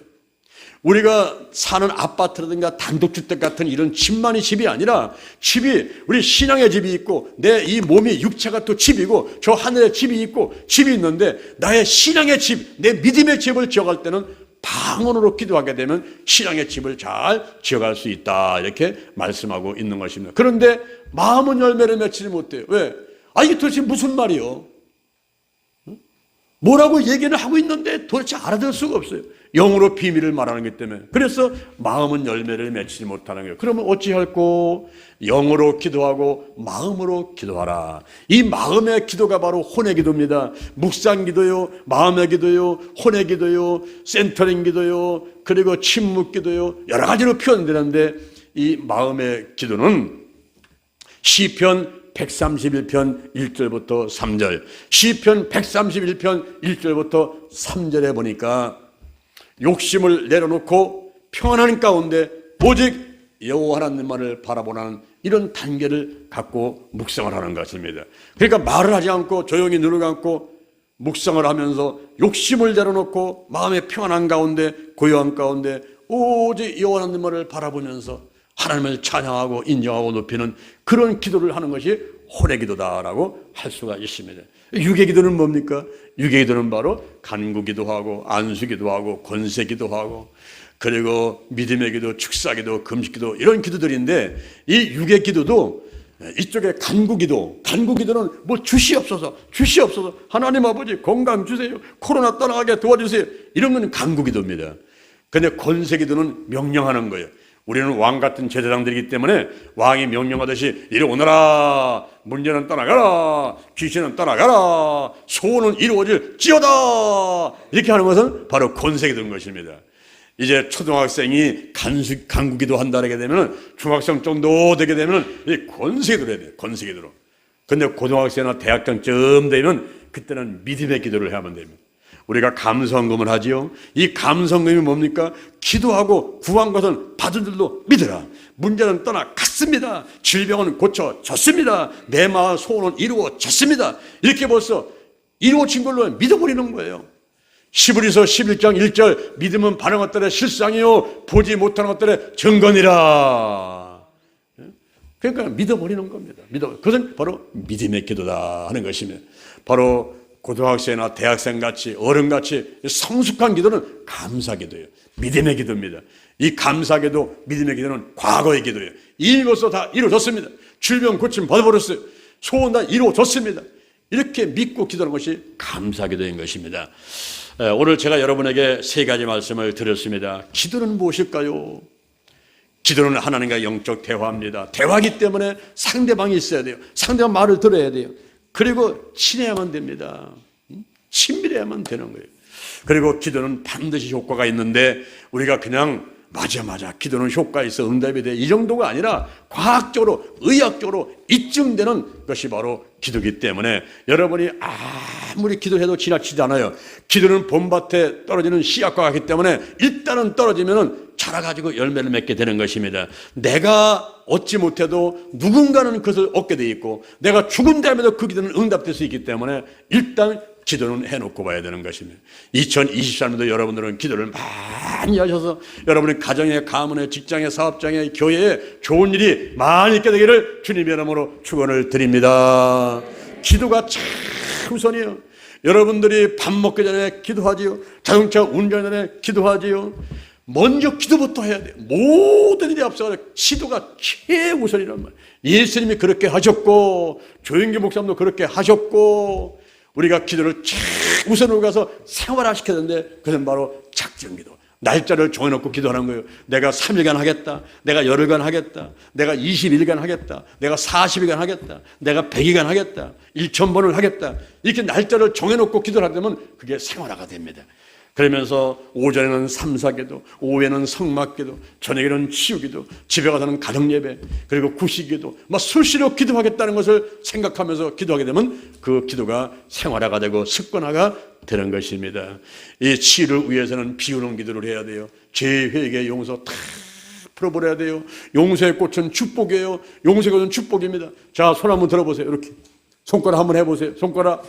우리가 사는 아파트라든가 단독주택 같은 이런 집만이 집이 아니라, 집이 우리 신앙의 집이 있고 내 이 몸이 육체가 또 집이고 저 하늘에 집이 있고 집이 있는데, 나의 신앙의 집, 내 믿음의 집을 지어갈 때는 방언으로 기도하게 되면 신앙의 집을 잘 지어갈 수 있다, 이렇게 말씀하고 있는 것입니다. 그런데 마음은 열매를 맺지 못해요. 왜? 이게 도대체 무슨 말이요? 뭐라고 얘기는 하고 있는데 도대체 알아들 수가 없어요. 영으로 비밀을 말하는 것 때문에. 그래서 마음은 열매를 맺지 못하는 거예요. 그러면 어찌할꼬? 영으로 기도하고 마음으로 기도하라. 이 마음의 기도가 바로 혼의 기도입니다. 묵상 기도요, 마음의 기도요, 혼의 기도요, 센터링 기도요, 그리고 침묵 기도요, 여러 가지로 표현되는데, 이 마음의 기도는 시편 131편 1절부터 3절, 시편 131편 1절부터 3절에 보니까 욕심을 내려놓고 평안한 가운데 오직 여호와 하나님만을 바라보는 이런 단계를 갖고 묵상을 하는 것입니다. 그러니까 말을 하지 않고 조용히 눈을 감고 묵상을 하면서 욕심을 내려놓고 마음의 평안한 가운데, 고요한 가운데 오직 여호와 하나님만을 바라보면서 하나님을 찬양하고 인정하고 높이는 그런 기도를 하는 것이 혼의 기도다라고 할 수가 있습니다. 육의 기도는 뭡니까? 육의 기도는 바로 간구 기도하고 안수 기도하고 권세 기도하고, 그리고 믿음의 기도, 축사 기도, 금식 기도, 이런 기도들인데, 이 육의 기도도 이쪽에 간구 기도는 뭐 주시옵소서 하나님 아버지 건강 주세요, 코로나 떠나가게 도와주세요, 이런 건 간구 기도입니다. 근데 권세 기도는 명령하는 거예요. 우리는 왕 같은 제사장들이기 때문에 왕이 명령하듯이 이리 오너라, 문제는 떠나가라, 귀신은 떠나가라, 소원은 이루어질지어다, 이렇게 하는 것은 바로 권세기도인 것입니다. 이제 초등학생이 간구기도 한다게 되면, 중학생 정도 되게 되면 이 권세기도를 해야 돼요. 권세기도로. 근데 고등학생이나 대학생쯤 되면 그때는 믿음의 기도를 해야만 됩니다. 우리가 감성금을 하지요. 이 감성금이 뭡니까? 기도하고 구한 것은 받은 줄로 믿으라. 문제는 떠나갔습니다. 질병은 고쳐졌습니다. 내 마음 소원은 이루어졌습니다. 이렇게 벌써 이루어진 걸로 믿어버리는 거예요. 시브리서 11장 1절, 믿음은 바른 것들의 실상이요 보지 못하는 것들의 증거니라. 그러니까 믿어버리는 겁니다. 그것은 바로 믿음의 기도다 하는 것입니다. 바로 고등학생이나 대학생같이 어른같이 성숙한 기도는 감사기도예요. 믿음의 기도입니다. 이 감사기도, 믿음의 기도는 과거의 기도예요. 이것도 다 이루어졌습니다. 질병 고침 받아버렸어요. 소원 다 이루어졌습니다. 이렇게 믿고 기도하는 것이 감사기도인 것입니다. 오늘 제가 여러분에게 세 가지 말씀을 드렸습니다. 기도는 무엇일까요? 기도는 하나님과 영적 대화입니다. 대화이기 때문에 상대방이 있어야 돼요. 상대방 말을 들어야 돼요. 그리고 친해야만 됩니다. 친밀해야만 되는 거예요. 그리고 기도는 반드시 효과가 있는데, 우리가 그냥 맞아 기도는 효과 있어 응답이 돼, 이 정도가 아니라 과학적으로 의학적으로 입증되는 것이 바로 기도이기 때문에 여러분이 아무리 기도해도 지나치지 않아요. 기도는 봄밭에 떨어지는 씨앗과 같기 때문에 일단은 떨어지면 자라가지고 열매를 맺게 되는 것입니다. 내가 얻지 못해도 누군가는 그것을 얻게 돼 있고, 내가 죽은 다음에도 그 기도는 응답될 수 있기 때문에 일단 기도는 해놓고 봐야 되는 것입니다. 2023년도 여러분들은 기도를 많이 하셔서 여러분의 가정에, 가문에, 직장에, 사업장에, 교회에 좋은 일이 많이 있게 되기를 주님의 이름으로 축원을 드립니다. 기도가 참 우선이에요. 여러분들이 밥 먹기 전에 기도하지요. 자동차 운전 전에 기도하지요. 먼저 기도부터 해야 돼요. 모든 일이 앞서가서 기도가 최우선이란 말이에요. 예수님이 그렇게 하셨고 조영기 목사님도 그렇게 하셨고 우리가 기도를 최우선으로 가서 생활화시켜야 되는데 그것은 바로 작정기도. 날짜를 정해놓고 기도하는 거예요. 내가 3일간 하겠다. 내가 열흘간 하겠다. 내가 20일간 하겠다. 내가 40일간 하겠다. 내가 100일간 하겠다. 1000번을 하겠다. 이렇게 날짜를 정해놓고 기도를 하면 그게 생활화가 됩니다. 그러면서 오전에는 삼사기도, 오후에는 성막기도, 저녁에는 치유기도, 집에 가서는 가정예배, 그리고 구시기도, 막 수시로 기도하겠다는 것을 생각하면서 기도하게 되면 그 기도가 생활화가 되고 습관화가 되는 것입니다. 이 치유를 위해서는 비우는 기도를 해야 돼요. 죄, 회개, 용서 다 풀어버려야 돼요. 용서의 꽃은 축복이에요. 용서의 꽃은 축복입니다. 자, 손 한번 들어보세요. 이렇게 손가락 한번 해보세요. 손가락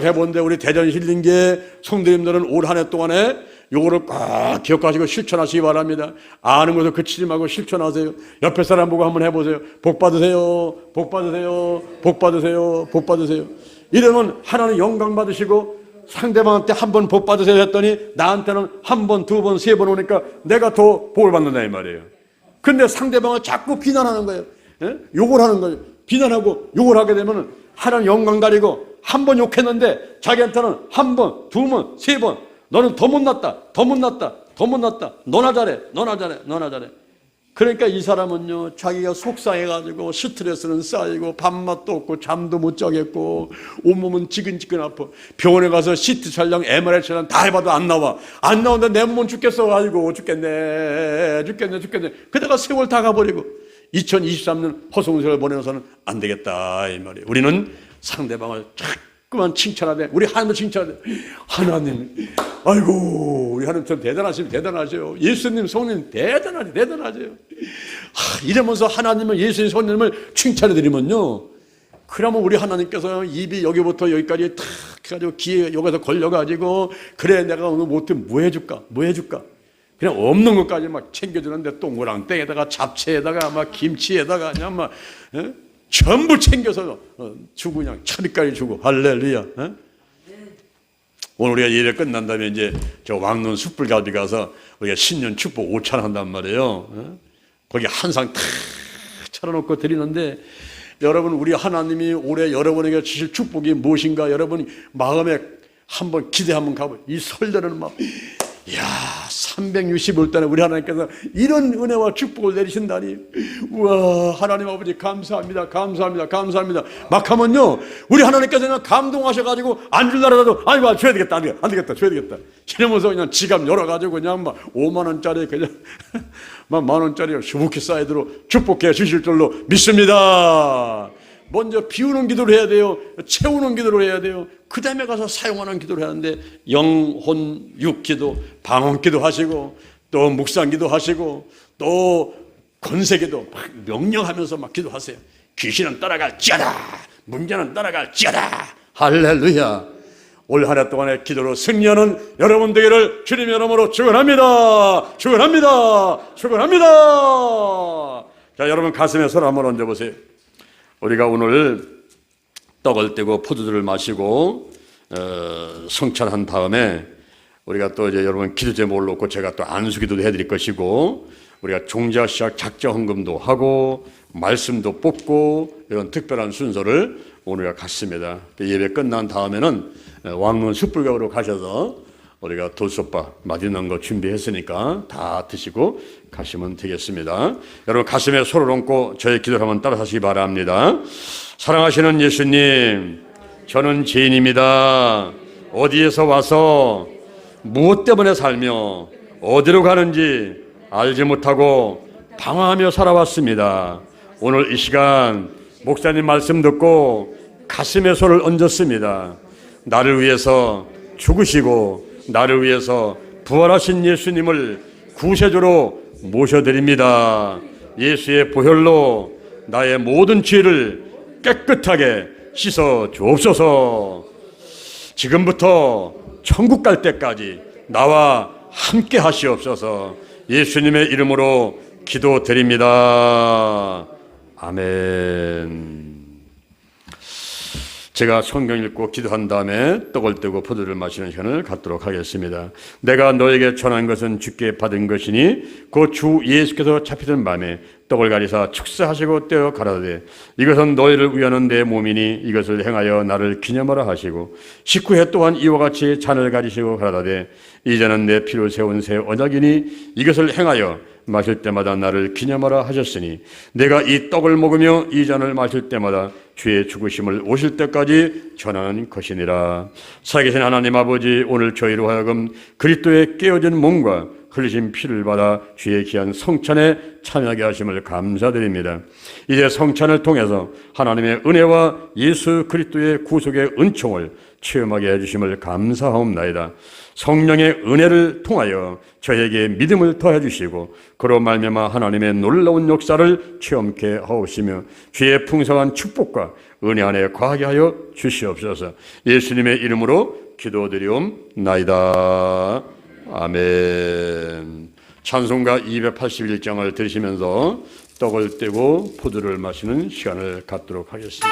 해보는데 우리 대전 힐링계 성도님들은 올 한 해 동안에 요거를 꼭 기억하시고 실천하시기 바랍니다. 아는 것을 그치지 말고 실천하세요. 옆에 사람 보고 한번 해보세요. 복 받으세요. 복 받으세요. 복 받으세요. 복 받으세요. 이러면 하나님 영광 받으시고 상대방한테 한 번 복 받으세요 했더니 나한테는 한 번, 두 번, 세 번 오니까 내가 더 복을 받는다 이 말이에요. 근데 상대방을 자꾸 비난하는 거예요. 예? 욕을 하는 거예요. 비난하고 욕을 하게 되면 하나님 영광 가리고 한 번 욕했는데 자기한테는 한 번, 두 번, 세 번 너는 더 못났다, 더 못났다, 더 못났다. 너나 잘해, 너나 잘해, 너나 잘해. 그러니까 이 사람은요 자기가 속상해가지고 스트레스는 쌓이고 밥맛도 없고 잠도 못 자겠고 온몸은 지근지근 아파. 병원에 가서 CT 촬영, MRI 촬영 다 해봐도 안 나오는데 내 몸은 죽겠어. 아이고 죽겠네. 그다가 세월 다 가버리고 2023년 허송세월 보내서는 안 되겠다 이 말이에요. 우리는 상대방을 자꾸만 칭찬하되 우리 하나님을 칭찬하되 하나님 아이고 우리 하나님 참 대단하셔요. 예수님 성님 대단하세요. 이러면서 하나님을 예수님 성님을 칭찬해 드리면요 그러면 우리 하나님께서 입이 여기부터 여기까지 탁 해가지고 귀에 여기서 걸려가지고 그래 내가 오늘 못해 뭐 해줄까 그냥 없는 것까지 막 챙겨주는데 동그랑땡에다가 잡채에다가 막 김치에다가 그냥 막 전부 챙겨서 주고 그냥 차비까지 주고 할렐루야. 오늘 우리가 예배 끝난 다음에 이제 저 왕눈 숯불갈비 가서 우리가 신년 축복 5,000 한단 말이에요. 거기 한 상 탁 차려놓고 드리는데 여러분 우리 하나님이 올해 여러분에게 주실 축복이 무엇인가 여러분 마음에 한번 기대 한번 가보세요. 이 설날은 막 이야 365일 동안 우리 하나님께서 이런 은혜와 축복을 내리신다니 우와 하나님 아버지 감사합니다. 막 하면요 우리 하나님께서는 감동하셔가지고 안 줄라라도 아이고 줘야 되겠다 안 되겠다 이러면서 그냥 지갑 열어가지고 그냥 막 5만원짜리 그냥 막 만원짜리 수북히 사이드로 축복해 주실 줄로 믿습니다. 먼저 비우는 기도를 해야 돼요. 채우는 기도를 해야 돼요. 그 다음에 가서 사용하는 기도를 하는데 영혼 육기도 방언기도 하시고 또 묵상기도 하시고 또 권세기도 막 명령하면서 막 기도하세요. 귀신은 따라갈지어다 문제는 따라갈지어다 할렐루야. 올 한 해 동안의 기도로 승리하는 여러분 되기를 주님의 이름으로 축원합니다. 자 여러분 가슴에 손 한번 얹어보세요. 우리가 오늘 떡을 떼고 포도주를 마시고 성찬한 다음에 우리가 또 이제 여러분 기도 제목을 놓고 제가 또 안수기도도 해드릴 것이고 우리가 종자 시작 작정 헌금도 하고 말씀도 뽑고 이런 특별한 순서를 오늘 갖습니다. 예배 끝난 다음에는 왕눈 숯불가으로 가셔서 우리가 돌솥밥 맛있는 거 준비했으니까 다 드시고 가시면 되겠습니다. 여러분 가슴에 손을 얹고 저의 기도를 한번 따라 하시기 바랍니다. 사랑하시는 예수님, 저는 죄인입니다. 어디에서 와서 무엇 때문에 살며 어디로 가는지 알지 못하고 방황하며 살아왔습니다. 오늘 이 시간 목사님 말씀 듣고 가슴에 손을 얹었습니다. 나를 위해서 죽으시고 나를 위해서 부활하신 예수님을 구세주로 모셔드립니다. 예수의 보혈로 나의 모든 죄를 깨끗하게 씻어 주옵소서. 지금부터 천국 갈 때까지 나와 함께 하시옵소서. 예수님의 이름으로 기도드립니다. 아멘. 제가 성경 읽고 기도한 다음에 떡을 떼고 포도를 마시는 시간을 갖도록 하겠습니다. 내가 너에게 전한 것은 주께 받은 것이니 곧 주 예수께서 잡히던 밤에 떡을 가리사 축사하시고 떼어 가라사대 이것은 너희를 위하는 내 몸이니 이것을 행하여 나를 기념하라 하시고 19회 또한 이와 같이 잔을 가리시고 가라사대 이제는 내 피로 세운 새 언약이니 이것을 행하여 마실 때마다 나를 기념하라 하셨으니 내가 이 떡을 먹으며 이 잔을 마실 때마다 주의 죽으심을 오실 때까지 전하는 것이니라. 살아계신 하나님 아버지, 오늘 저희로 하여금 그리스도의 깨어진 몸과 흘리신 피를 받아 주의 귀한 성찬에 참여하게 하심을 감사드립니다. 이제 성찬을 통해서 하나님의 은혜와 예수 그리스도의 구속의 은총을 체험하게 해주심을 감사하옵나이다. 성령의 은혜를 통하여 저에게 믿음을 더해 주시고 그로 말미암아 하나님의 놀라운 역사를 체험케 하옵시며 주의 풍성한 축복과 은혜 안에 거하게 하여 주시옵소서. 예수님의 이름으로 기도드리옵나이다. 아멘. 찬송가 281장을 들으시면서 떡을 떼고 포도를 마시는 시간을 갖도록 하겠습니다.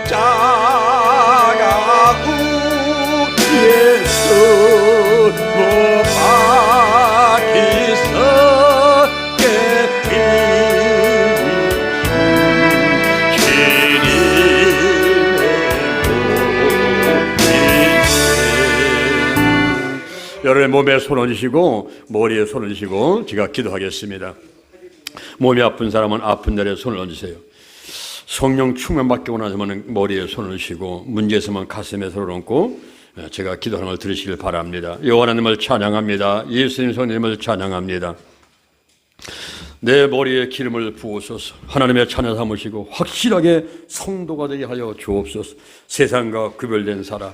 십자가 우 예수 못 박히서 깨뜨 몸에 손을 얹으시고 머리에 손을 얹으시고 제가 기도하겠습니다. 몸이 아픈 사람은 아픈 자리에 손을 얹으세요. 성령 충만받기 원하시면 머리에 손을 얹으시고 문제 있으면 가슴에 손을 얹고 제가 기도하는 걸 들으시길 바랍니다. 여호와 하나님을 찬양합니다. 예수님 성령님을 찬양합니다. 내 머리에 기름을 부으소서. 하나님의 찬양 삼으시고 확실하게 성도가 되게 하여 주옵소서. 세상과 구별된 사람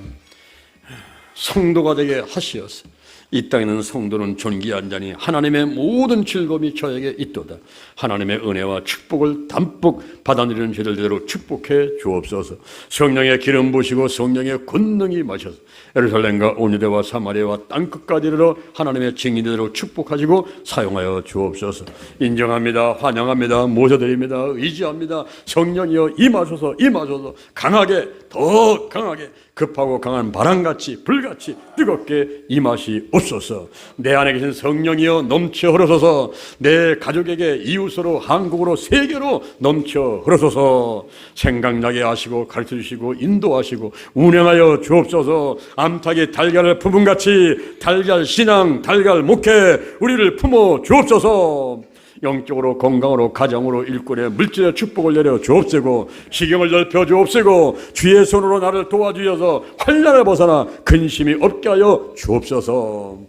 성도가 되게 하시옵소서. 이 땅에 있는 성도는 존귀한 자니 하나님의 모든 즐거움이 저에게 있도다. 하나님의 은혜와 축복을 담뿍 받아들이는 저들대로 축복해 주옵소서. 성령의 기름 부으시고 성령의 권능이 마셔서 예루살렘과 온 유대와 사마리아와 땅끝까지 이르러 하나님의 증인대로 축복하시고 사용하여 주옵소서. 인정합니다. 환영합니다. 모셔드립니다. 의지합니다. 성령이여 임하소서. 임하소서. 강하게 더 강하게 급하고 강한 바람같이 불같이 뜨겁게 임하시옵소서. 내 안에 계신 성령이여 넘쳐 흐르소서. 내 가족에게 이웃으로 한국으로 세계로 넘쳐 흐르소서. 생각나게 하시고 가르쳐주시고 인도하시고 운행하여 주옵소서. 암탉이 달걀을 품음같이 달걀 신앙 달걀 목회 우리를 품어 주옵소서. 영적으로 건강으로 가정으로 일꾼의 물질의 축복을 내려 주옵시고 지경을 넓혀 주옵시고 주의 손으로 나를 도와주셔서 환난을 벗어나 근심이 없게 하여 주옵소서.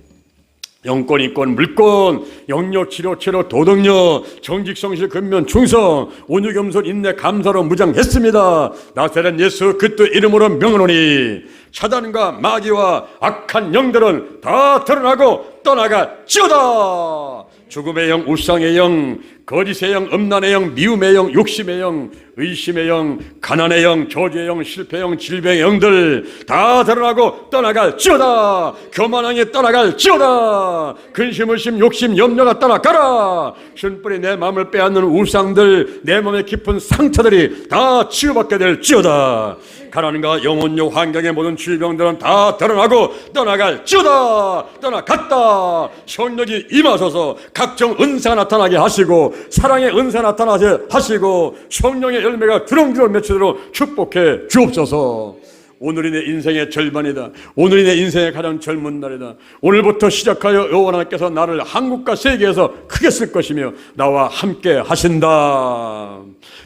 영권, 인권, 물권, 영역, 치료, 도덕력, 정직, 성실, 근면, 충성, 온유, 겸손, 인내, 감사로 무장했습니다. 나사렛 예수 그리스도 이름으로 명하노니 사단과 마귀와 악한 영들은 다 드러나고 떠나갈지어다. 죽음의 영, 우상의 영, 거짓의 영, 음란의 영, 미움의 영, 욕심의 영, 의심의 영, 가난의 영, 저주의 영, 실패의 영, 질병의 영들 다 드러나고 떠나갈지어다. 교만함이 떠나갈지어다. 근심, 의심, 욕심, 염려가 떠나가라. 신뿌리 내 마음을 빼앗는 우상들, 내 몸의 깊은 상처들이 다 치유받게 될지어다. 가난과 영혼력 환경의 모든 질병들은 다 드러나고 떠나갈지어다. 떠나갔다. 성령이 임하소서. 각종 은사가 나타나게 하시고 사랑의 은사 나타나게 하시고 성령의 열매가 주렁주렁 맺히도록 축복해 주옵소서. 오늘이 내 인생의 절반이다. 오늘이 내 인생의 가장 젊은 날이다. 오늘부터 시작하여 여호와 하나님께서 나를 한국과 세계에서 크게 쓸 것이며 나와 함께 하신다.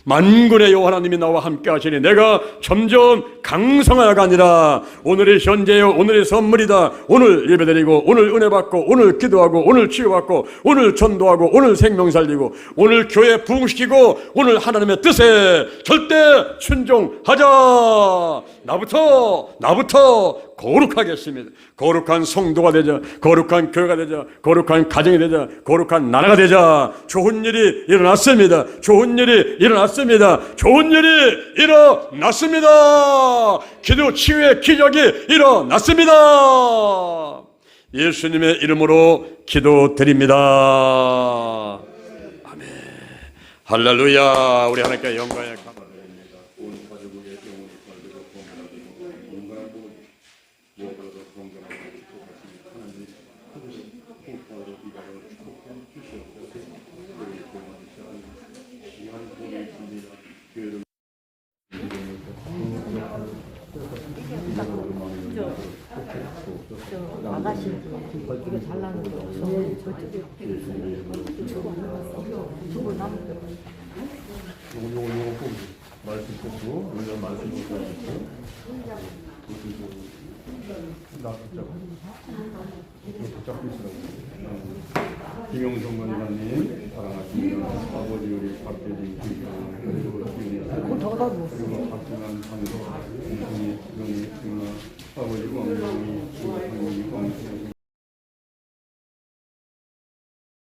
만군의 여호와 하나님이 나와 함께 하시니 내가 점점 강성하여가 아니라 오늘이 현재요 오늘이 선물이다. 오늘 예배드리고 오늘 은혜 받고 오늘 기도하고 오늘 치유받고 오늘 전도하고 오늘 생명 살리고 오늘 교회 부흥시키고 오늘 하나님의 뜻에 절대 순종하자. 나부터 거룩하겠습니다. 거룩한 성도가 되자. 거룩한 교회가 되자. 거룩한 가정이 되자. 거룩한 나라가 되자. 좋은 일이 일어났습니다. 좋은 일이 일어났습니다. 좋은 일이 일어났습니다. 기도 치유의 기적이 일어났습니다. 예수님의 이름으로 기도드립니다. 아멘. 할렐루야. 우리 하나님께 영광에 감사드립니다. 온 가족에게 영원히 살고 건강하고 건강하고 무엇보다도 건강하고 축복하시니 하나님 호흡하고 비가로 축복해 주시옵소서. 우리 공헌하시 시간 보내십니다. 교회를 아가씨 이거 잘나는 거 없어. 저쪽에 두고 남은 거. 요거 꼭 말씀 듣고 우리가 말씀 듣고 나 붙잡고 있으라고. 김영성 권사님 사랑하십니다. 아버지 우리 박대진 그리고 박진환 상도 공성이 수경이 승마 아버지 왕명이 중학생이 왕수